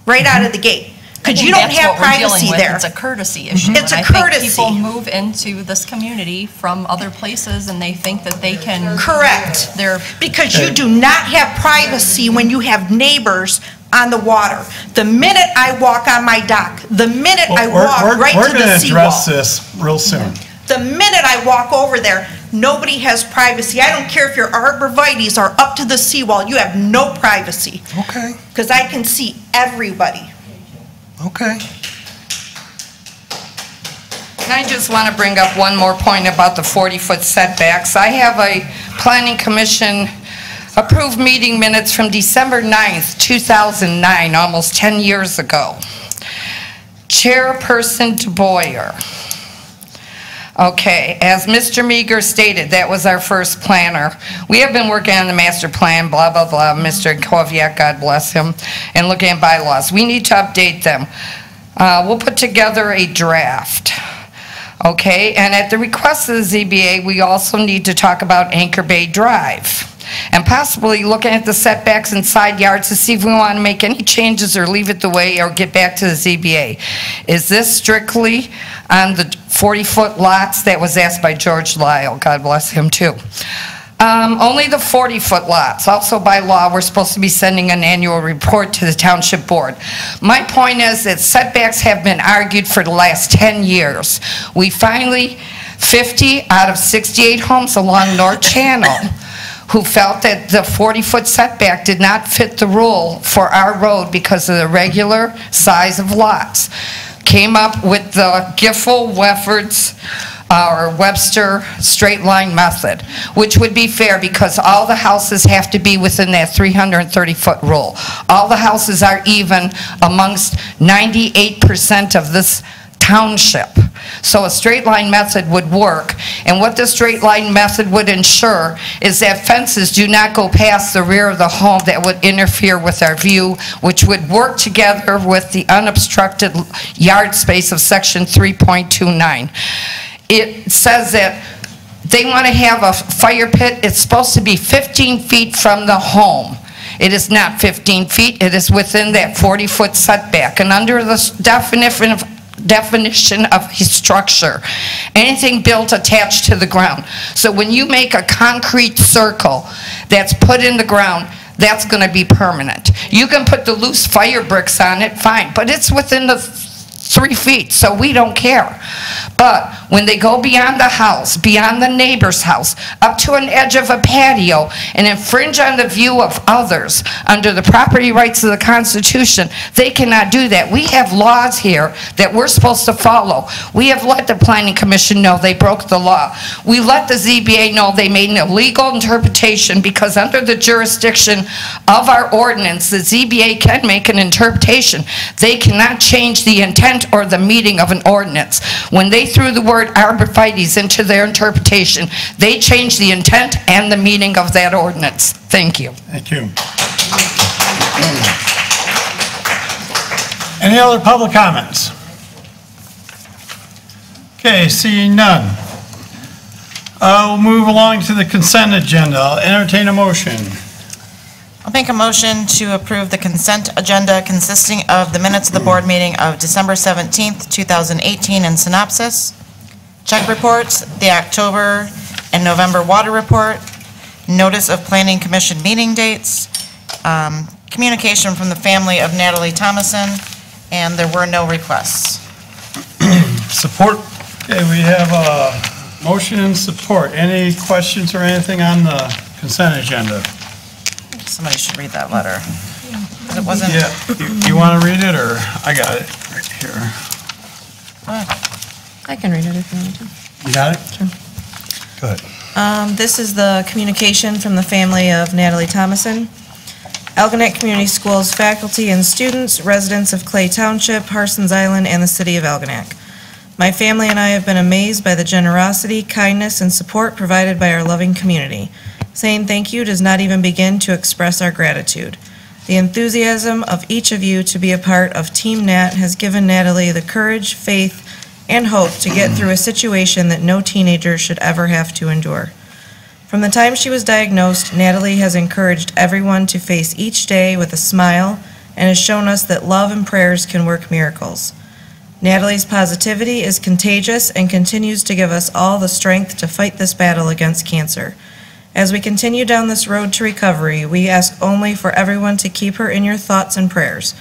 right out of the gate. Because you don't have privacy there. It's a courtesy issue. It's a And I courtesy. think people move into this community from other places and they think that they can. Correct. They're. Because you do not have privacy when you have neighbors on the water. The minute I walk on my dock, the minute I walk right to the seawall. We're going to address this real soon. The minute I walk over there, nobody has privacy. I don't care if your arborvitaes are up to the seawall, you have no privacy. Okay. Because I can see everybody. Okay. And I just want to bring up one more point about the 40-foot setbacks. I have a Planning Commission approved meeting minutes from December 9th, 2009, almost 10 years ago. Chairperson DeBoyer. Okay, as Mr. Meager stated, that was our first planner. We have been working on the master plan, blah, blah, blah, Mr. Koviak, God bless him, and looking at bylaws. We need to update them. We'll put together a draft. Okay, and at the request of the ZBA, we also need to talk about Anchor Bay Drive and possibly looking at the setbacks and side yards to see if we want to make any changes or leave it the way or get back to the ZBA. Is this strictly on the 40-foot lots? That was asked by George Lyle, God bless him too. Only the 40-foot lots. Also by law, we're supposed to be sending an annual report to the Township Board. My point is that setbacks have been argued for the last 10 years. We finally, 50 out of 68 homes along North Channel who felt that the 40-foot setback did not fit the rule for our road because of the regular size of lots, came up with the Giffel-Weffords or Webster straight line method, which would be fair because all the houses have to be within that 330-foot rule. All the houses are even amongst 98% of this township. So a straight line method would work, and what the straight line method would ensure is that fences do not go past the rear of the home that would interfere with our view, which would work together with the unobstructed yard space of section 3.29. It says that they want to have a fire pit. It's supposed to be 15 feet from the home. It is not 15 feet. It is within that 40-foot setback. And under the definition of a structure, anything built attached to the ground. So when you make a concrete circle that's put in the ground, that's going to be permanent. You can put the loose fire bricks on it, fine, but it's within the 3 feet, so we don't care. But when they go beyond the house, beyond the neighbor's house, up to an edge of a patio, and infringe on the view of others under the property rights of the Constitution, they cannot do that. We have laws here that we're supposed to follow. We have let the Planning Commission know they broke the law. We let the ZBA know they made an illegal interpretation because under the jurisdiction of our ordinance, the ZBA can make an interpretation. They cannot change the intent or the meaning of an ordinance. When they threw the word arborvitaes into their interpretation, they changed the intent and the meaning of that ordinance. Thank you. Thank you. Any other public comments? Okay, seeing none. We'll move along to the consent agenda. I'll entertain a motion. I'll make a motion to approve the consent agenda consisting of the minutes of the board meeting of December 17th, 2018 in synopsis, check reports, the October and November water report, notice of planning commission meeting dates, communication from the family of Natalie Thomason, and there were no requests. Support. Okay, we have a motion and support. Any questions or anything on the consent agenda? Somebody should read that letter. It wasn't. Yeah, you want to read it, or I got it right here. I can read it if you want to. You got it? Sure. Go ahead. This is the communication from the family of Natalie Thomason. Algonac Community Schools faculty and students, residents of Clay Township, Harson's Island, and the city of Algonac. My family and I have been amazed by the generosity, kindness, and support provided by our loving community. Saying thank you does not even begin to express our gratitude. The enthusiasm of each of you to be a part of Team Nat has given Natalie the courage, faith, and hope to get through a situation that no teenager should ever have to endure. From the time she was diagnosed, Natalie has encouraged everyone to face each day with a smile and has shown us that love and prayers can work miracles. Natalie's positivity is contagious and continues to give us all the strength to fight this battle against cancer. As we continue down this road to recovery, we ask only for everyone to keep her in your thoughts and prayers.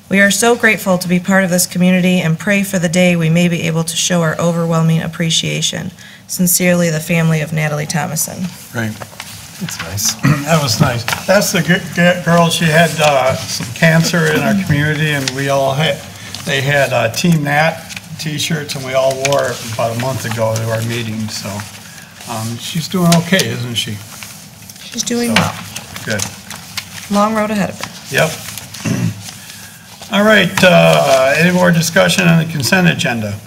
We are so grateful to be part of this community and pray for the day we may be able to show our overwhelming appreciation. Sincerely, the family of Natalie Thomason. Right. That's nice. That was nice. That's the girl, she had some cancer in our community, and they had Team Nat t-shirts, and we all wore it about a month ago to our meeting, so she's doing okay, isn't she? She's doing well. Good. Long road ahead of her. Yep. All right, any more discussion on the consent agenda?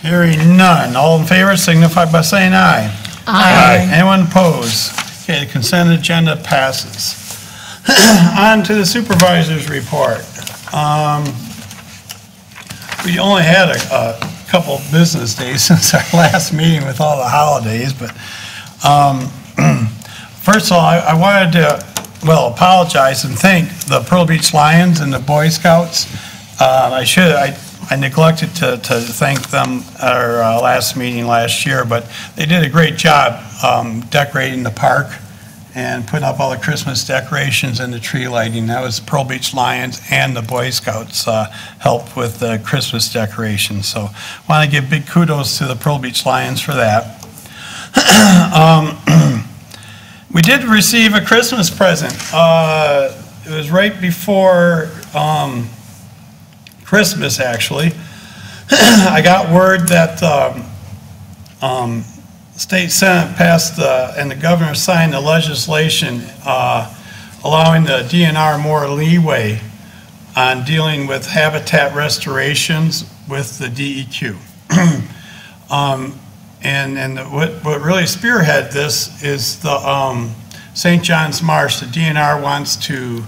Hearing none. All in favor signify by saying aye. Aye. Anyone opposed? Okay, the consent agenda passes. On to the supervisor's report. We only had a couple of business days since our last meeting with all the holidays, but first of all, I wanted to, apologize and thank the Pearl Beach Lions and the Boy Scouts. I neglected to thank them at our last meeting last year, but they did a great job decorating the park and putting up all the Christmas decorations and the tree lighting. That was Pearl Beach Lions and the Boy Scouts helped with the Christmas decorations. So I want to give big kudos to the Pearl Beach Lions for that. We did receive a Christmas present. It was right before Christmas, actually. I got word that State Senate passed and the governor signed the legislation allowing the DNR more leeway on dealing with habitat restorations with the DEQ. And what really spearhead this is the St. John's Marsh. The DNR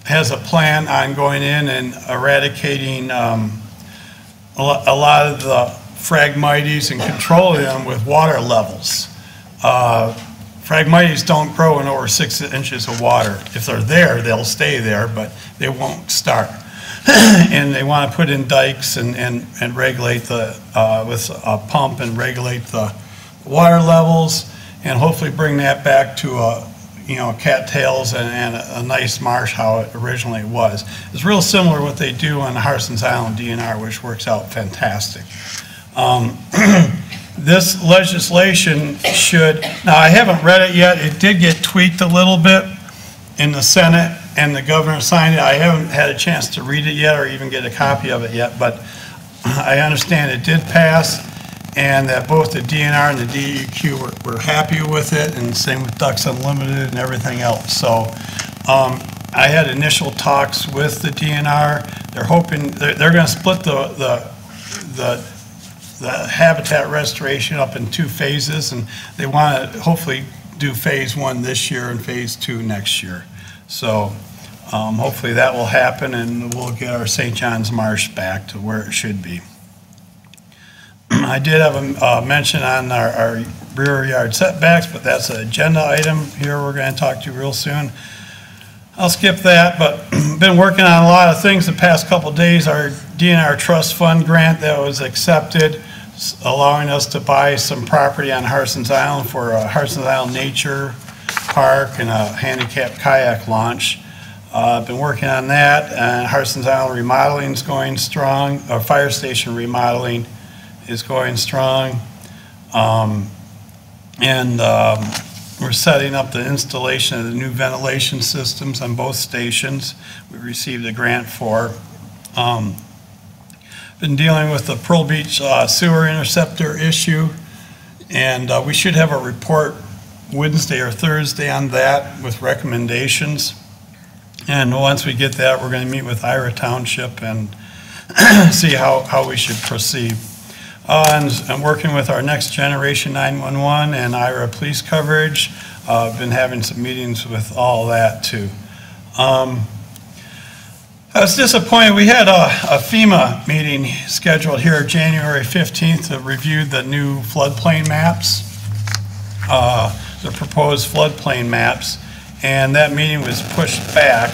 has a plan on going in and eradicating a lot of the Phragmites and controlling them with water levels. Phragmites don't grow in over 6 inches of water. If they're there, they'll stay there, but they won't start. And they want to put in dikes and regulate with a pump and regulate the water levels, and hopefully bring that back to cattails and a nice marsh how it originally was. It's real similar to what they do on the Harson's Island DNR, which works out fantastic. This legislation now I haven't read it yet, it did get tweaked a little bit in the Senate and the governor signed it. I haven't had a chance to read it yet or even get a copy of it yet, but I understand it did pass and that both the DNR and the DEQ were happy with it, and same with Ducks Unlimited and everything else. So I had initial talks with the DNR. They're hoping they're going to split the habitat restoration up in 2 phases, and they want to hopefully do phase 1 this year and phase 2 next year. So hopefully that will happen and we'll get our St. John's Marsh back to where it should be. I did have a mention on our rear yard setbacks, but that's an agenda item here we're going to talk to you real soon. I'll skip that, but been working on a lot of things the past couple of days. Our DNR Trust Fund grant that was accepted, allowing us to buy some property on Harson's Island for a Harson's Island Nature Park and a handicapped kayak launch. Been working on that, and Harson's Island remodeling is going strong. Our fire station remodeling is going strong. We're setting up the installation of the new ventilation systems on both stations. We received a grant for. Been dealing with the Pearl Beach sewer interceptor issue, and we should have a report Wednesday or Thursday on that with recommendations. And once we get that, we're going to meet with Ira Township and see how we should proceed. And I'm working with our Next Generation 911 and Ira police coverage. I've been having some meetings with all that too. I was disappointed. We had a FEMA meeting scheduled here January 15th to review the new floodplain maps, the proposed floodplain maps, and that meeting was pushed back.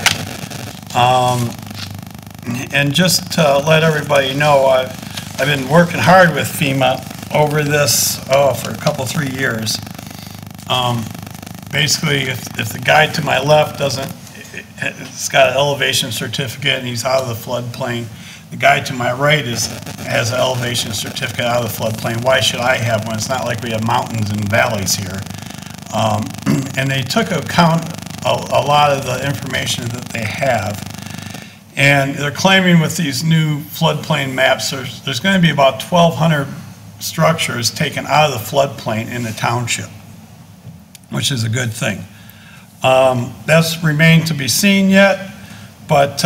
And just to let everybody know, I've been working hard with FEMA over this for a couple, 3 years. Basically, if the guy to my left it's got an elevation certificate and he's out of the floodplain, the guy to my right has an elevation certificate out of the floodplain. Why should I have one? It's not like we have mountains and valleys here. And they took account a lot of the information that they have. And they're claiming with these new floodplain maps, there's going to be about 1,200 structures taken out of the floodplain in the township, which is a good thing. That's remained to be seen yet, but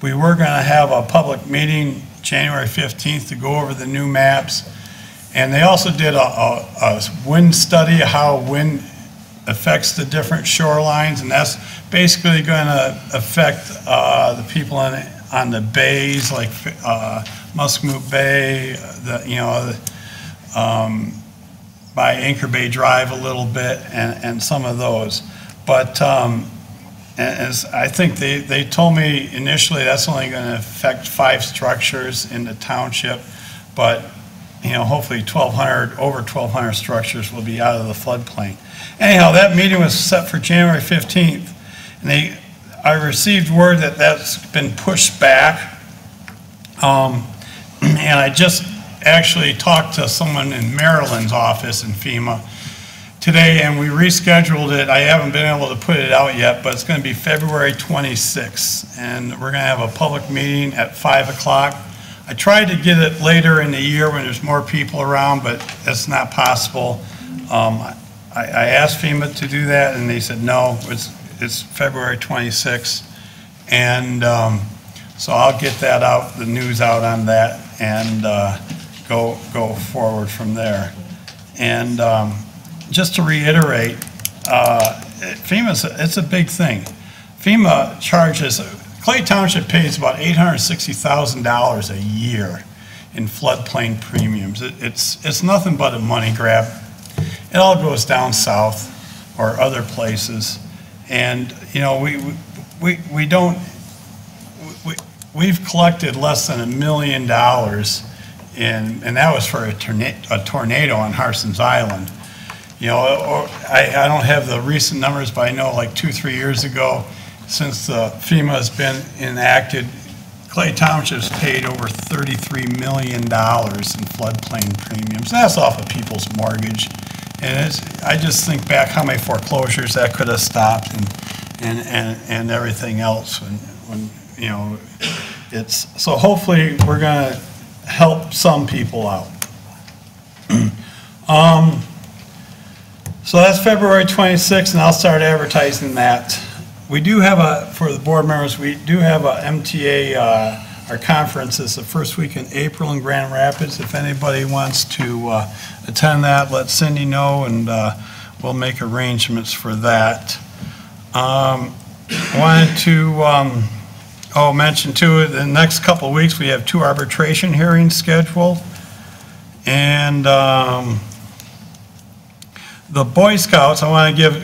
we were going to have a public meeting January 15th to go over the new maps. And they also did a wind study of how wind affects the different shorelines, and that's basically going to affect the people on the bays, like Musquemoot Bay, by Anchor Bay Drive a little bit, and some of those. But as I think they told me initially that's only going to affect 5 structures in the township, but hopefully over 1,200 structures will be out of the floodplain. Anyhow, that meeting was set for January 15th, and I received word that that's been pushed back. And I just actually talked to someone in Maryland's office in FEMA today, and we rescheduled it. I haven't been able to put it out yet, but it's going to be February 26th, and we're going to have a public meeting at 5 o'clock. I tried to get it later in the year when there's more people around, but that's not possible. I asked FEMA to do that, and they said no, it's February 26th. And so I'll get that out, the news out on that, and go forward from there. And just to reiterate, it's a big thing. FEMA charges, Clay Township pays about $860,000 a year in floodplain premiums. It's nothing but a money grab. It all goes down south or other places, and we've collected less than $1 million and that was for a tornado on Harson's Island. I don't have the recent numbers, but I know like 2-3 years ago, since the FEMA has been enacted, Clay Township's paid over $33 million in floodplain premiums. That's off of people's mortgage. And I just think back how many foreclosures that could have stopped and everything else. When so hopefully we're going to help some people out. So that's February 26th, and I'll start advertising that. We do have for the board members, we do have a MTA, our conference is the first week in April in Grand Rapids. If anybody wants to attend that, let Cindy know, and we'll make arrangements for that. I wanted to Oh, mention too, the next couple of weeks, we have 2 arbitration hearings scheduled. And the Boy Scouts, I want to give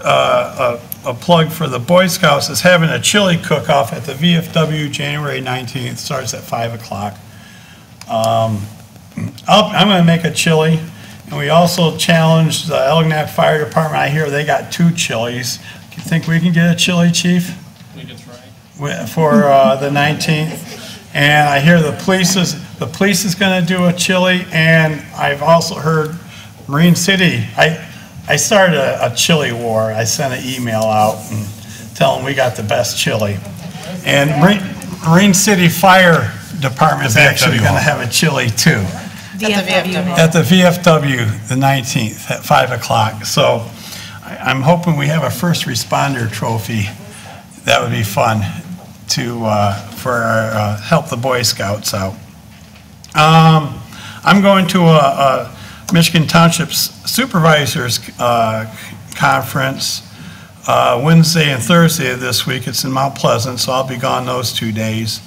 a plug for the Boy Scouts, is having a chili cook-off at the VFW January 19th, starts at 5 o'clock. I'm going to make a chili, and we also challenged the Elginak Fire Department. I hear they got 2 chilies. You think we can get a chili, Chief? We can try. For the 19th? And I hear the police is going to do a chili, and I've also heard Marine City. I started a chili war. I sent an email out and tell them we got the best chili. And Marine City Fire Department is actually going to have a chili too. At the VFW, the 19th at 5 o'clock. So I'm hoping we have a first responder trophy. That would be fun to help the Boy Scouts out. I'm going to a Michigan Township Supervisors Conference Wednesday and Thursday of this week. It's in Mount Pleasant, so I'll be gone those 2 days.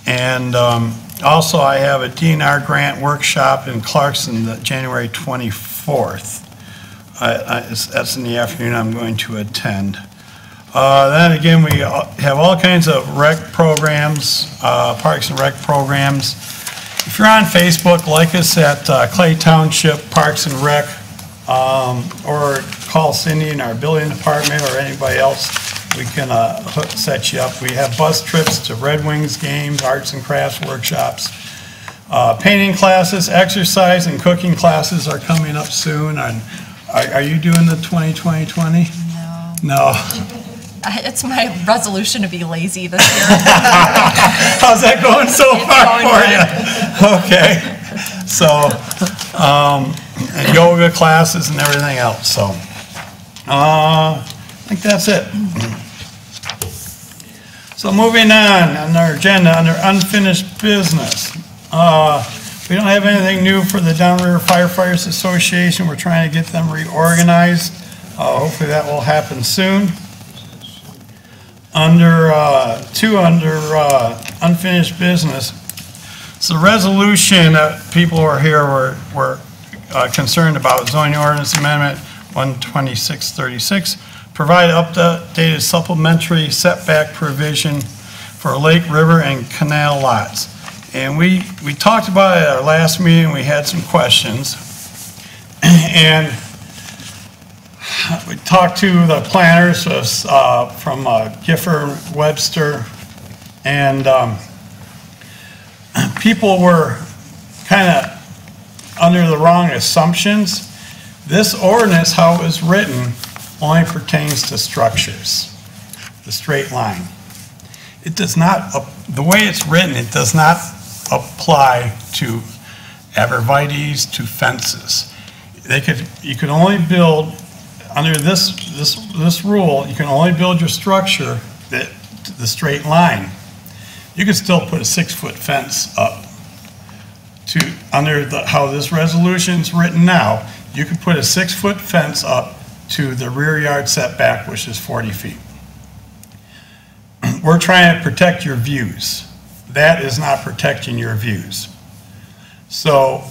And also I have a DNR grant workshop in Clarkson January 24th. That's in the afternoon I'm going to attend. Then again, we have all kinds of rec programs, Parks and Rec programs. If you're on Facebook, like us at Clay Township Parks and Rec, or call Cindy in our building department or anybody else, we can set you up. We have bus trips to Red Wings games, arts and crafts workshops. Painting classes, exercise, and cooking classes are coming up soon. Are you doing the 20-20-20? No. No. It's my resolution to be lazy this year. How's that going so far for you? Okay. So, and yoga classes and everything else. So, I think that's it. So moving on our agenda, under unfinished business. We don't have anything new for the Downriver Firefighters Association. We're trying to get them reorganized. Hopefully that will happen soon. Under unfinished business, so the resolution that people who are here were concerned about, zoning ordinance amendment 12636, provide updated supplementary setback provision for lake, river, and canal lots. And we talked about it at our last meeting. We had some questions. And we talked to the planners from Gifford, Webster, and people were kind of under the wrong assumptions. This ordinance, how it was written, only pertains to structures, the straight line. It does not, the way it's written, it does not apply to arborvitaes, to fences. You could only build, under this rule, you can only build your structure the straight line. You can still put a 6-foot fence up under how this resolution's written now. You could put a 6-foot fence up to the rear yard setback, which is 40 feet. We're trying to protect your views. That is not protecting your views. So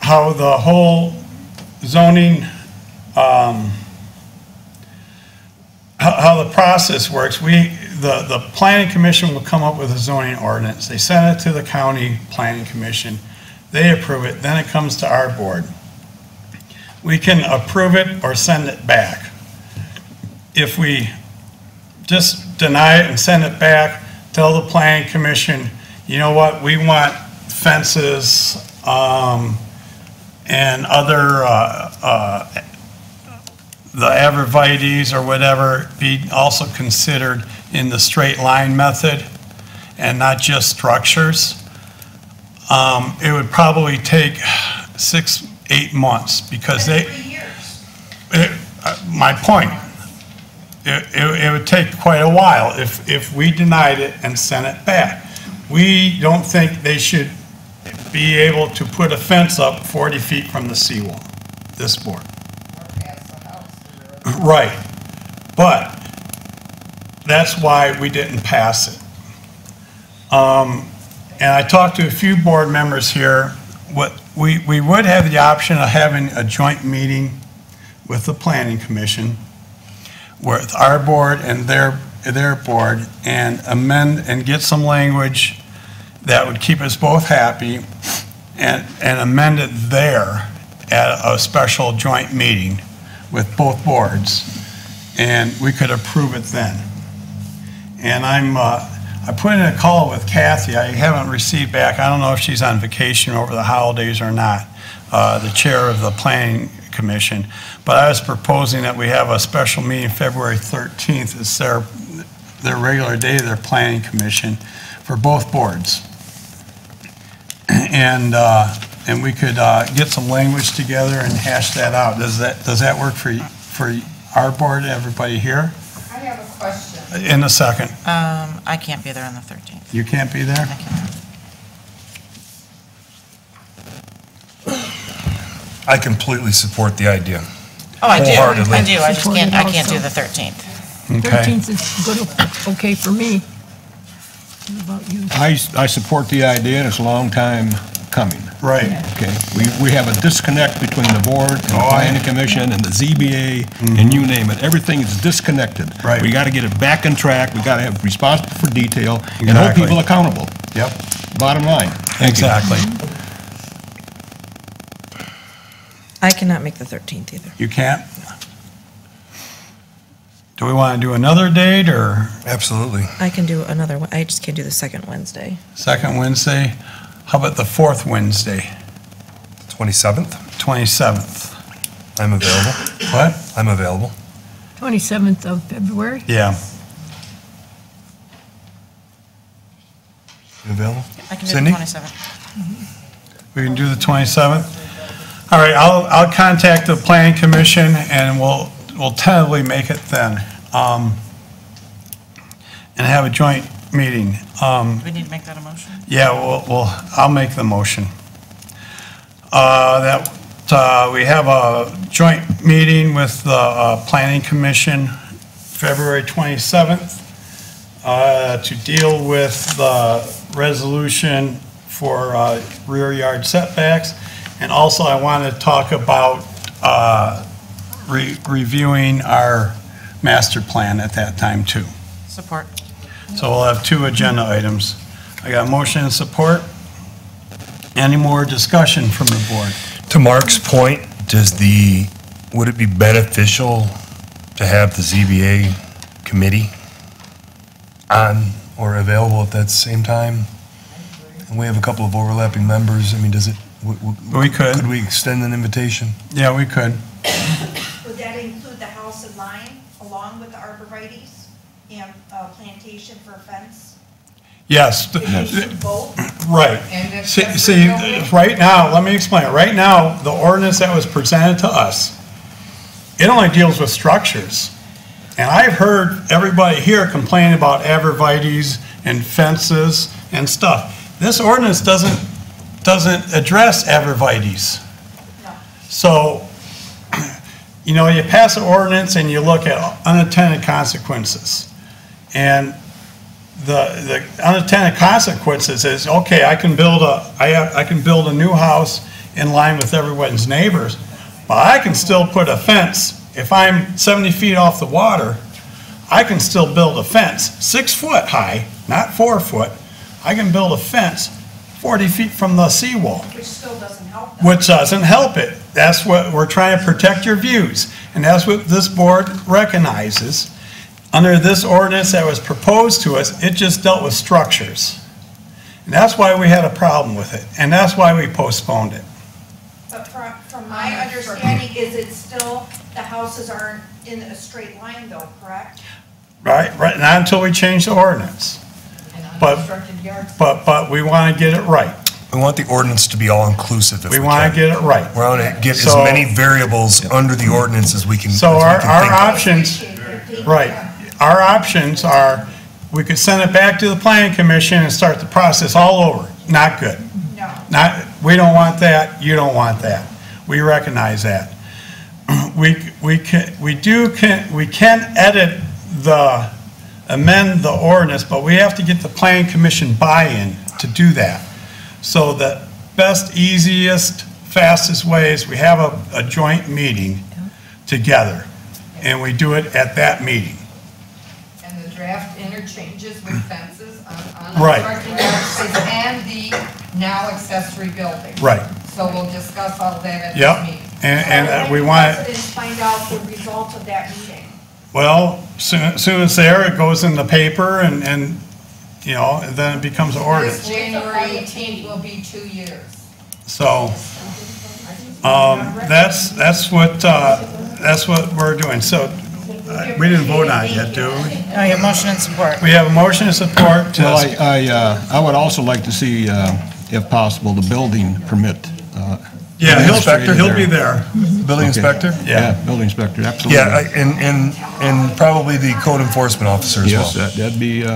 how the whole zoning, how the process works, the planning commission will come up with a zoning ordinance. They send it to the county planning commission. They approve it. Then it comes to our board. We can approve it or send it back. If we just deny it and send it back, tell the planning commission, you know what, we want fences and other the arborvitaes or whatever be also considered in the straight line method and not just structures. It would probably take 6-8 months because my point, it would take quite a while if we denied it and sent it back. We don't think they should be able to put a fence up 40 feet from the seawall, this board. Right, but that's why we didn't pass it. And I talked to a few board members here. We would have the option of having a joint meeting with the planning commission, with our board and their board, and amend and get some language that would keep us both happy, and amend it there at a special joint meeting with both boards, and we could approve it then. And I put in a call with Kathy. I haven't received back. I don't know if she's on vacation over the holidays or not, the chair of the planning commission. But I was proposing that we have a special meeting February 13th. It's their regular day of their planning commission for both boards. And we could get some language together and hash that out. Does that work for our board, everybody here? I have a question. In a second. I can't be there on the 13th. You can't be there? I can't. I completely support the idea. Oh, I do. Wholeheartedly. I do. I just Support it I can't also. do the 13th. Okay. 13th is good, okay for me. What about you? I support the idea, and it's a long time coming. Right. Okay, we have a disconnect between the board and the planning commission and the ZBA, and you name it. Everything is disconnected. Right. We got to get it back on track. We got to have responsible for detail and hold Exactly. people accountable. Yep. Bottom line. Thank you. Exactly. I cannot make the 13th either. You can't? Do we want to do another date or Absolutely. I can do another one. I just can't do the second Wednesday. second Wednesday? How about the fourth Wednesday, 27th, 27th? I'm available. What? I'm available. 27th of February? Yeah. You available? I can do Cindy? the 27th. We can do the 27th? All right, I'll contact the planning commission and we'll tentatively make it then. And have a joint meeting. Do we need to make that a motion? Yeah, I'll make the motion. We have a joint meeting with the planning commission February 27th to deal with the resolution for rear yard setbacks. And also I want to talk about reviewing our master plan at that time too. Support. So we'll have two agenda items. I got motion and support. Any more discussion from the board? To Mark's point, would it be beneficial to have the ZBA committee on or available at that same time? And we have a couple of overlapping members. I mean, We could. Could we extend an invitation? Yeah, we could. Would that include the house and line, along with the arborvitae's and plantation for a fence? Yes. If you should both? Right. And if See, right now, let me explain. Right now, the ordinance that was presented to us, it only deals with structures. And I've heard everybody here complain about arborvitae's and fences and stuff. This ordinance doesn't address arborvitae's. So, you know, you pass an ordinance and you look at unintended consequences. And the unintended consequences is, okay, I can build a new house in line with everyone's neighbors, but I can still put a fence. If I'm 70 feet off the water, I can still build a fence 6 foot high, not 4 foot. I can build a fence 40 feet from the seawall. Which still doesn't help them. Which doesn't help it. That's what we're trying to protect your views. And that's what this board recognizes. Under this ordinance that was proposed to us, it just dealt with structures. And that's why we had a problem with it. And that's why we postponed it. But from my understanding, is it still, the houses aren't in a straight line though, correct? Right, not until we change the ordinance. But we want to get it right. We want the ordinance to be all-inclusive if we can. We want to get it right. We want to get as many variables under the ordinance as we can. So our think of. options, right, our options are, we could send it back to the planning commission and start the process all over. Not good. No. We don't want that, you don't want that. We recognize that. We can edit the amend the ordinance, but we have to get the planning commission buy-in to do that. So the best, easiest, fastest way is we have a joint meeting together, and we do it at that meeting. And the draft interchanges with fences on Right. parking spaces and the now accessory building. Right. So we'll discuss all that at Yep. this meeting. And we want, Residents find out the result of that meeting. well, soon as there, it goes in the paper and you know, and then it becomes an ordinance. This January 18th will be 2 years. So, that's what we're doing. So, we didn't vote on it yet, do we? Oh, you have motion and support. We have a motion and support to. Well, I would also like to see, if possible, the building permit. Yeah, he'll be there. there. Building Okay. inspector? Yeah, building inspector, absolutely. Yeah, and probably the code enforcement officer as well. Yes, that'd be,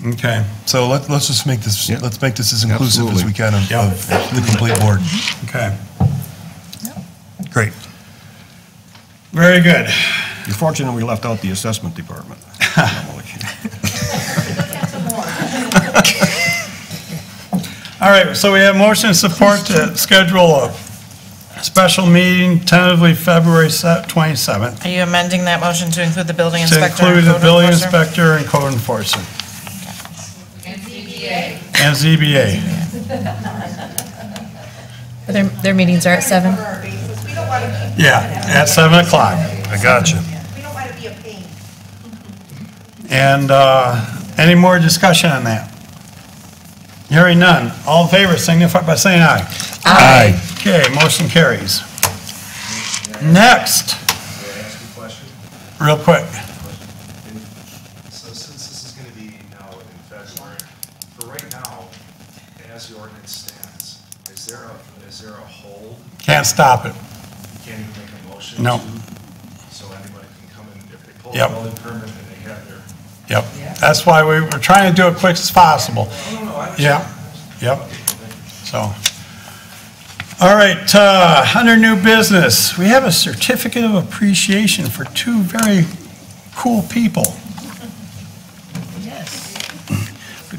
Okay. So let's just make this, let's make this as inclusive as Absolutely. we can of the complete board. Okay. Great. Very good. you're fortunate we left out the assessment department. All right, so we have motion and support to schedule a special meeting tentatively February 27th. Are you amending that motion to include the building To inspector and include the code building enforcer? inspector and code enforcer. And ZBA. And ZBA. Their meetings are at 7? Yeah, at 7 o'clock. I got you. We don't want to be a pain. And any more discussion on that? Hearing none. All in favor, signify by saying aye. Aye. Okay, motion carries. Next. Real quick. So since this is going to be now in February, for right now, as the ordinance stands, is there a hold? Can't stop it. You can't even make a motion? No. So anybody can come in, if they pull a Yep. building permit and they have their... Yep. That's why we're trying to do it quick as possible. Yeah. Yep. So. All right, under new business, we have a certificate of appreciation for two very cool people. Yes.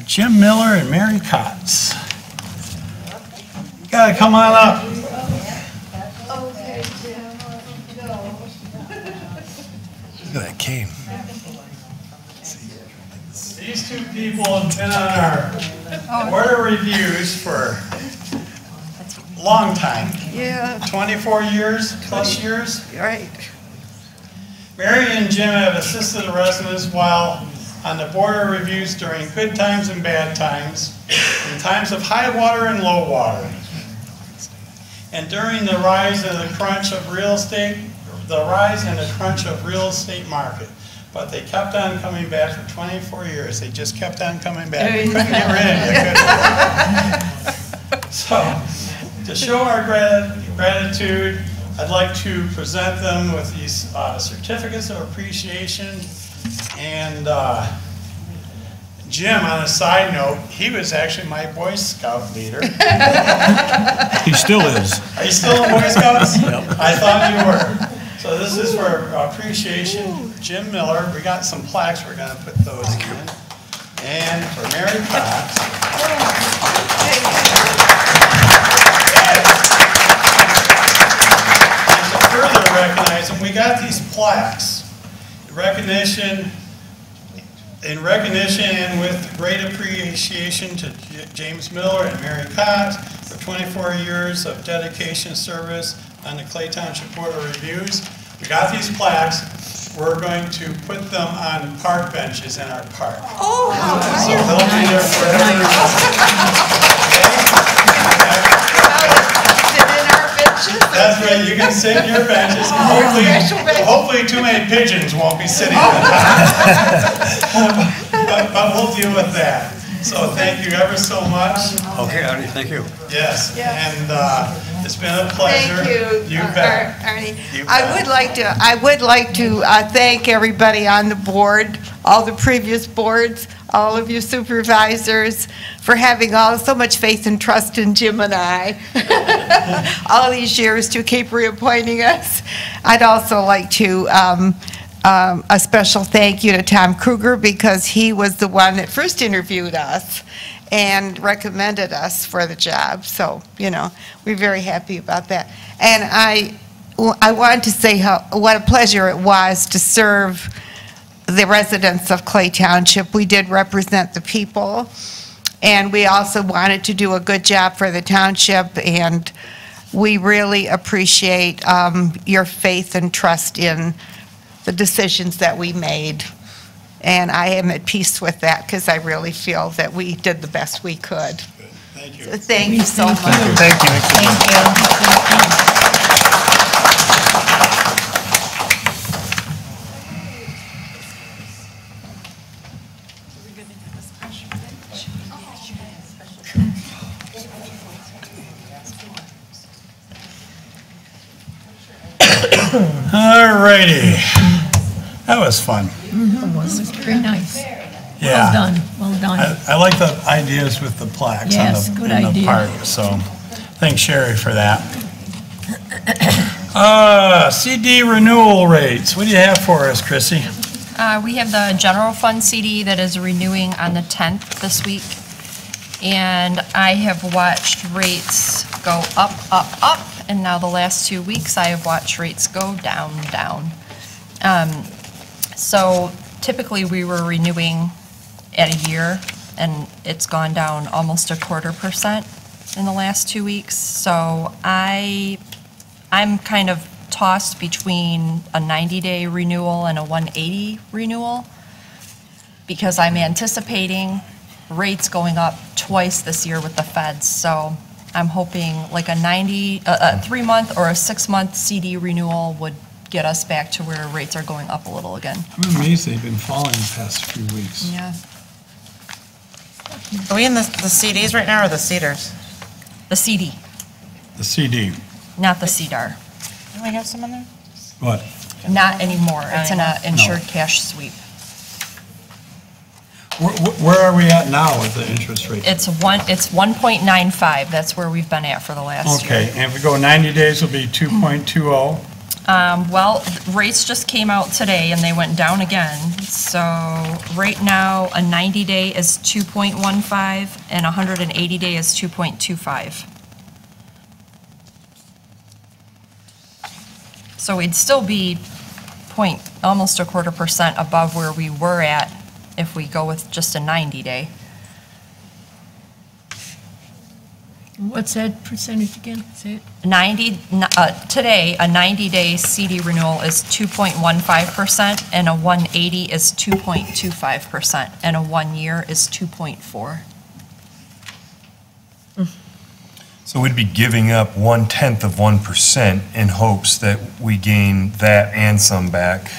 Jim Miller and Mary Kotz. You gotta come on up. Look at that cane. These two people have been on our board of reviews for a long time. Yeah. 24 years, plus years. Right. Mary and Jim have assisted the residents while on the board of reviews during good times and bad times, in times of high water and low water, and during the rise and the crunch of real estate, market. But they kept on coming back for 24 years. They just kept on coming back. They couldn't get rid of you. So, to show our gratitude, I'd like to present them with these certificates of appreciation. And Jim, on a side note, he was actually my Boy Scout leader. He still is. Are you still in Boy Scouts? Yep. I thought you were. So this is for appreciation, Jim Miller. We got some plaques, we're gonna put those in. And for Mary Cox. And to further recognize them, we got these plaques. In recognition and with great appreciation to James Miller and Mary Cox for 24 years of dedication and service on the Clay Township Board of Reviews. We got these plaques. We're going to put them on park benches in our park. Oh, how So they'll be there forever. Sit in our benches. That's right, you can sit in your benches. Hopefully too many pigeons won't be sitting on top. But we'll deal with that. So thank you ever so much. Okay, Arnie, thank you. Yes, and it's been a pleasure. Thank you, You bet. Arnie. You I bet. would like to thank everybody on the board, all the previous boards, all of you supervisors for having so much faith and trust in Jim and I. All these years to keep reappointing us. I'd also like to a special thank you to Tom Kruger because he was the one that first interviewed us and recommended us for the job. So, you know, we're very happy about that. And I wanted to say what a pleasure it was to serve the residents of Clay Township. We did represent the people, and we also wanted to do a good job for the township, and we really appreciate your faith and trust in the decisions that we made. And I am at peace with that because I really feel that we did the best we could. Thank you. So thank you so much. Thank you. All righty. That was fun. It was very nice. Yeah. Well done, well done. I like the ideas with the plaques Yes, on good in the idea. park, so thanks Sherry for that. CD renewal rates. What do you have for us, Chrissy? We have the general fund CD that is renewing on the 10th this week. And I have watched rates go up, up, up, and now the last 2 weeks I have watched rates go down, down. So typically we were renewing at a year, and it's gone down almost 0.25% in the last 2 weeks. So I'm kind of tossed between a 90-day renewal and a 180 renewal because I'm anticipating rates going up twice this year with the feds. So I'm hoping like a 3-month or a 6-month CD renewal would get us back to where rates are going up a little again. I'm amazed they've been falling the past few weeks. Yeah. Are we in the CDs right now or the cedars? The CD, The CD. not the CDAR. Do we have some in there? What? Not anymore. It's in an No. insured cash sweep. Where are we at now with the interest rate? It's 1.95. That's where we've been at for the last year. Okay, and if we go 90 days, it'll be 2.20. Well, rates just came out today and they went down again. So right now, a 90-day is 2.15 and a 180-day is 2.25. So we'd still be almost 0.25% above where we were at if we go with just a 90-day. What's that percentage again? Say it. Today, a 90-day CD renewal is 2.15%, and a 180 is 2.25%, and a 1 year is 2.4. So we'd be giving up 0.1% in hopes that we gain that and some back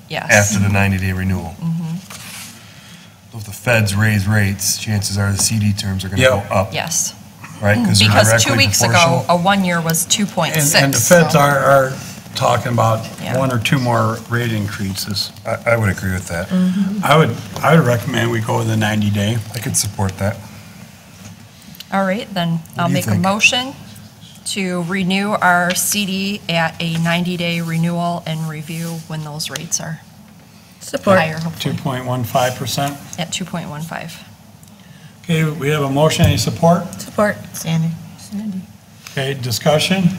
Yes. after the 90-day renewal. So if the feds raise rates, chances are the CD terms are going to go up. Yes. Right? Because they're Because 2 directly weeks ago, proportional. a 1 year was 2.6. And the feds so- are talking about Yeah. 1 or 2 more rate increases. I would agree with that. I would recommend we go with a 90-day. I could support that. All right, then I'll do you make a think? motion to renew our CD at a 90-day renewal and review when those rates are higher, hopefully, 2.15%. at 2.15. Okay, we have a motion. Any support? Support. Sandy. Sandy. Okay, discussion?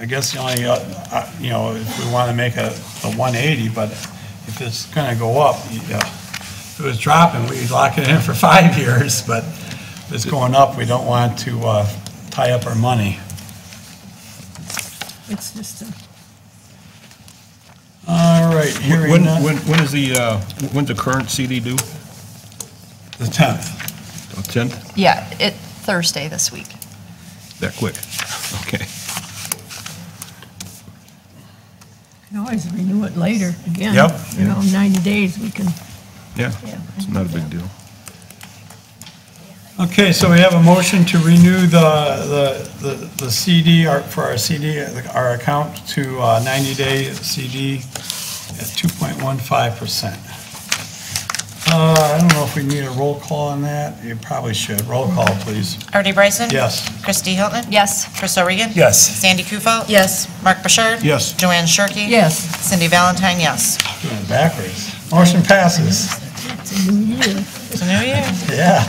I guess the only, if we want to make a 180, but if it's going to go up, if it was dropping, we'd lock it in for 5 years, but if it's going up, we don't want to tie up our money. It's just a... All right, hearing none. When's the current CD due? The 10th. 10th? Yeah, Thursday this week. That quick? Okay. Can always renew it later again. Yep. 90 days, we can. Yeah, it's not a big deal. Okay, so we have a motion to renew the CD, for our CD, our account to 90-day CD at 2.15%. I don't know if we need a roll call on that. You probably should. Roll call, please. Artie Bryson? Yes. Christy Hilton? Yes. Chris O'Regan? Yes. Sandy Kufal? Yes. Mark Bouchard? Yes. Joanne Shirkey? Yes. Cindy Valentine, yes. Doing it backwards. Motion passes. It's a new year. It's a new year. Yeah.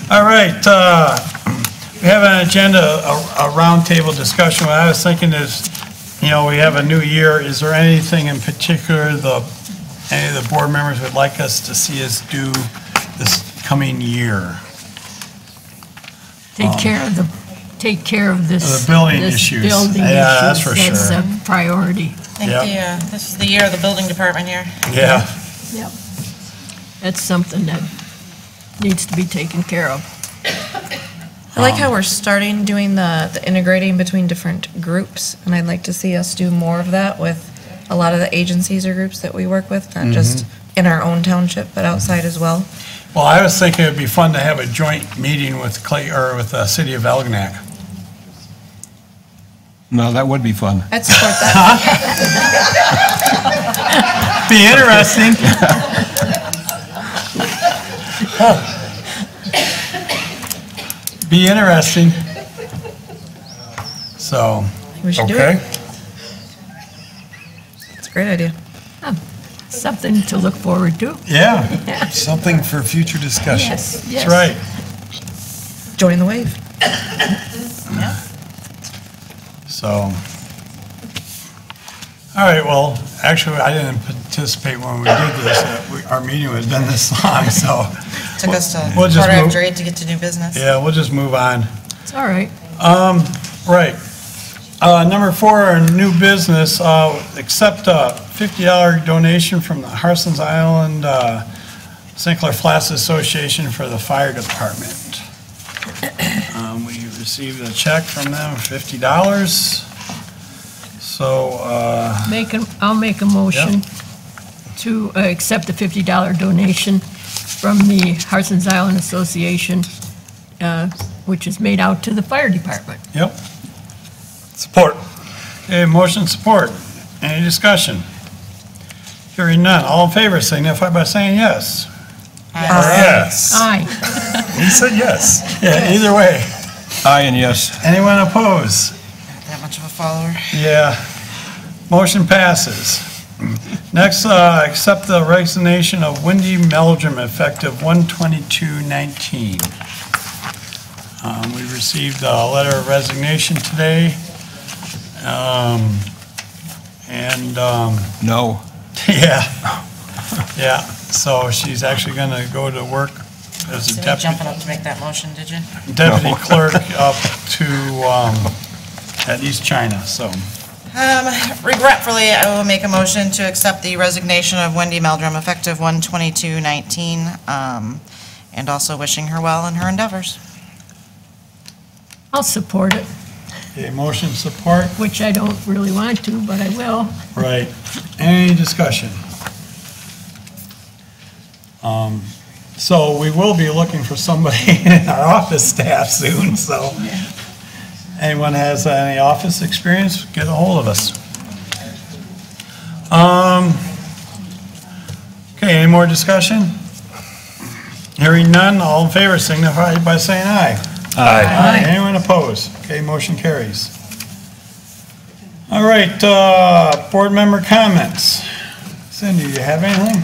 All right, we have an agenda, a roundtable discussion. What I was thinking is, we have a new year. Is there anything in particular any of the board members would like us to see us do this coming year? Take care of this. The building this issues. building Yeah, that's issues. for sure. That's a priority. I think this is the year of the building department here. Yeah. Yep. That's something that needs to be taken care of. I like how we're starting doing the integrating between different groups, and I'd like to see us do more of that with a lot of the agencies or groups that we work with, not just in our own township, but outside as well. Well, I was thinking it'd be fun to have a joint meeting with with the city of Algonac. No, that would be fun. I'd support that. Be interesting. Be interesting. So. We should do okay. it. It's a great idea. Something to look forward to. Yeah. Something for future discussion. Yes, yes. That's right. Join the wave. So, all right, well, actually, I didn't participate when we did this. Our meeting was done this long, so. Took us to We'll just quarter move- after 8 to get to new business. Yeah, we'll just move on. It's all right. Right. Number 4, new business, accept a $50 donation from the Harson's Island St. Clair Flats Association for the fire department. We received a check from them, $50. So, I'll make a motion to accept the $50 donation from the Harson's Island Association, which is made out to the fire department. Yep. Support. Okay, motion support. Any discussion? Hearing none. All in favor signify by saying yes. Yes. Aye. He said yes. Yeah, either way. Aye and yes. Anyone oppose? That much of a follower. Yeah. Motion passes. Next, accept the resignation of Wendy Meldrum effective 1/22/19. We received a letter of resignation today. No. Yeah, so she's actually going to go to work as a Cindy deputy jumping up to make that motion, did you? deputy clerk up to, at East China, so. Regretfully, I will make a motion to accept the resignation of Wendy Meldrum effective 1/22/19, and also wishing her well in her endeavors. I'll support it, Okay, motion support. which I don't really want to, but I will. Right. Any discussion? So we will be looking for somebody in our office staff soon, so. Anyone has any office experience, get a hold of us. Okay, any more discussion? Hearing none, all in favor signify by saying aye. Aye. Anyone opposed? Okay, motion carries. All right, board member comments. Cindy, do you have anything?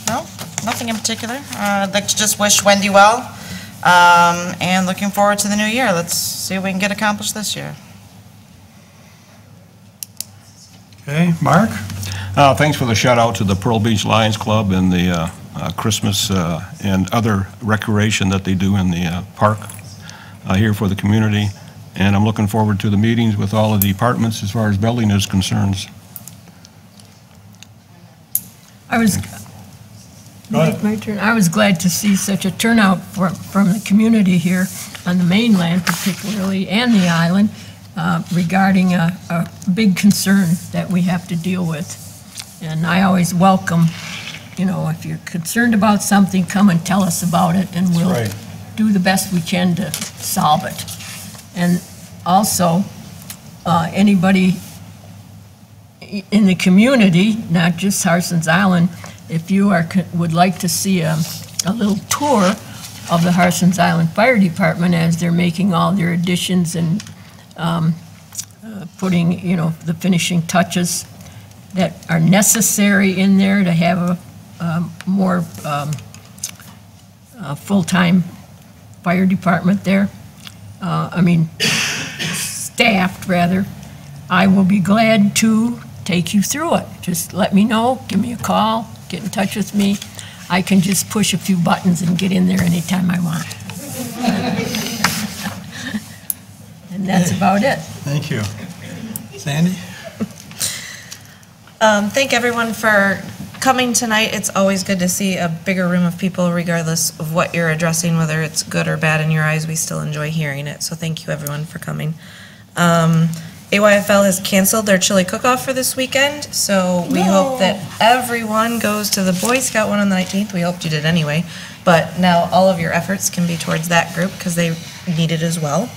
No, nothing in particular. I'd like to just wish Wendy well, and looking forward to the new year. Let's see what we can get accomplished this year. Okay, Mark? Thanks for the shout out to the Pearl Beach Lions Club and the Christmas and other recreation that they do in the park here for the community. And I'm looking forward to the meetings with all of the departments as far as building is concerned. My turn. I was glad to see such a turnout from the community here on the mainland particularly, and the island, regarding a big concern that we have to deal with. And I always welcome, if you're concerned about something, come and tell us about it, and we'll do the best we can to solve it. And also, anybody in the community, not just Harson's Island, if you would like to see a little tour of the Harson's Island Fire Department as they're making all their additions and putting, the finishing touches that are necessary in there to have a more full-time fire department there. Staffed rather. I will be glad to take you through it. Just let me know, give me a call, get in touch with me. I can just push a few buttons and get in there anytime I want. And that's about it. Thank you. Sandy? Thank everyone for coming tonight. It's always good to see a bigger room of people regardless of what you're addressing, whether it's good or bad in your eyes. We still enjoy hearing it. So thank you everyone for coming. AYFL has canceled their chili cook-off for this weekend, so we hope that everyone goes to the Boy Scout one on the 19th. We hoped you did anyway, but now all of your efforts can be towards that group because they need it as well.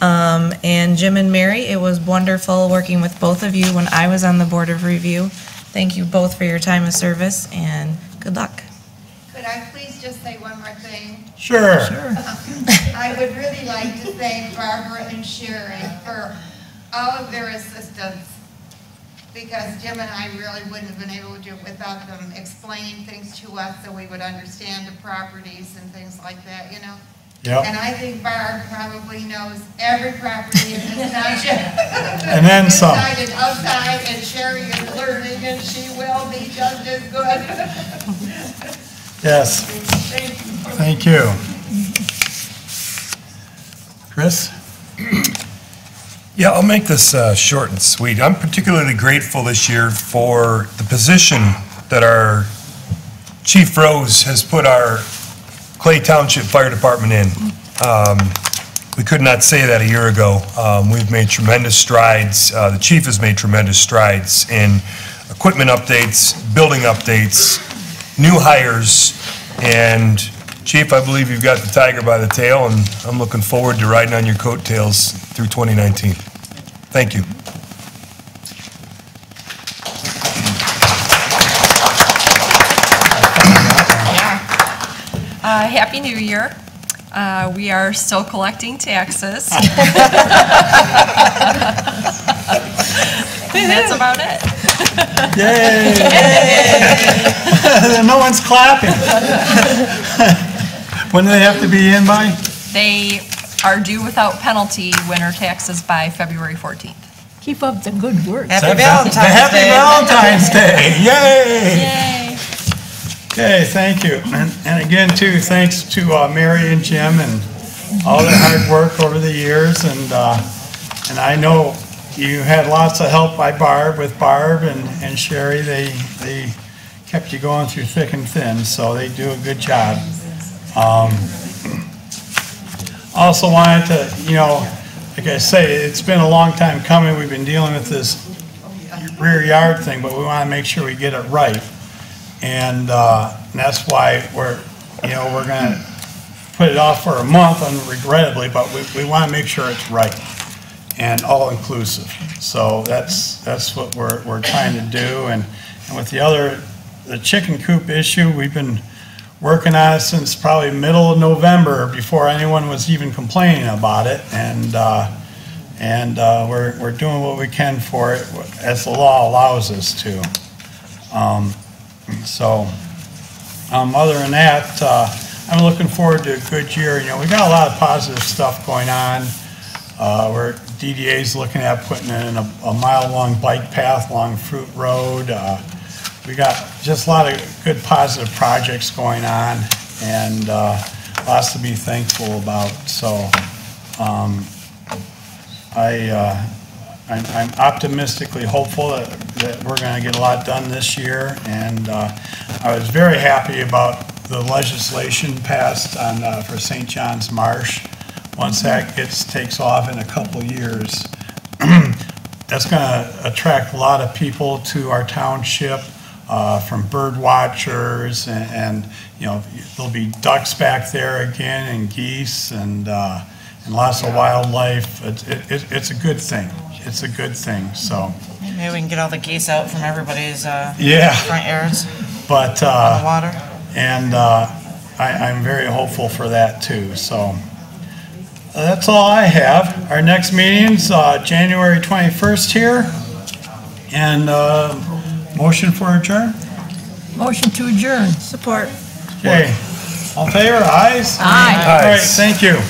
And Jim and Mary, it was wonderful working with both of you when I was on the Board of Review. Thank you both for your time of service, and good luck. Could I please just say one more thing? Sure. I would really like to thank Barbara and Sherry for all of their assistance, because Jim and I really wouldn't have been able to do it without them explaining things to us so we would understand the properties and things like that, Yep. And I think Barb probably knows every property in this township. And then some. Inside and outside, and Sherry is learning, and she will be just as good. Yes. Thank you. Chris? Yeah, I'll make this short and sweet. I'm particularly grateful this year for the position that our Chief Rose has put our Clay Township Fire Department in. We could not say that a year ago. We've made tremendous strides. The chief has made tremendous strides in equipment updates, building updates, new hires, and Chief, I believe you've got the tiger by the tail, and I'm looking forward to riding on your coattails through 2019. Thank you. Happy New Year. We are still collecting taxes. That's about it. Yay! No one's clapping. When do they have to be in by? They are due without penalty winter taxes by February 14th. Keep up the good work. Happy Valentine's Day. Happy Valentine's Day. Yay! Yay! Okay, thank you. And again, too, thanks to Mary and Jim and all their hard work over the years. And I know you had lots of help by Barb and Sherry. They kept you going through thick and thin, so they do a good job. Also wanted to, like I say, it's been a long time coming. We've been dealing with this rear yard thing, but we want to make sure we get it right. And that's why we're going to put it off for a month, unregrettably, but we want to make sure it's right and all-inclusive. So that's what we're trying to do. And with the chicken coop issue, we've been working on it since probably middle of November, before anyone was even complaining about it. And we're doing what we can for it as the law allows us to. Other than that, I'm looking forward to a good year. We got a lot of positive stuff going on. Where DDA's looking at putting in a mile-long bike path along Fruit Road. We got just a lot of good positive projects going on, and lots to be thankful about. So I'm optimistically hopeful that we're going to get a lot done this year, and I was very happy about the legislation passed on for St. John's Marsh. Once that takes off in a couple of years, that's going to attract a lot of people to our township, from bird watchers, and there'll be ducks back there again, and geese, and lots of wildlife. It's a good thing. It's a good thing. So, Maybe we can get all the geese out from everybody's Yeah. front yards But, on the water. and I'm very hopeful for that too, so. That's all I have. Our next meeting's January 21st here. And motion for adjourn? Motion to adjourn. Support. Okay. All in favor, ayes? Aye. All right, thank you.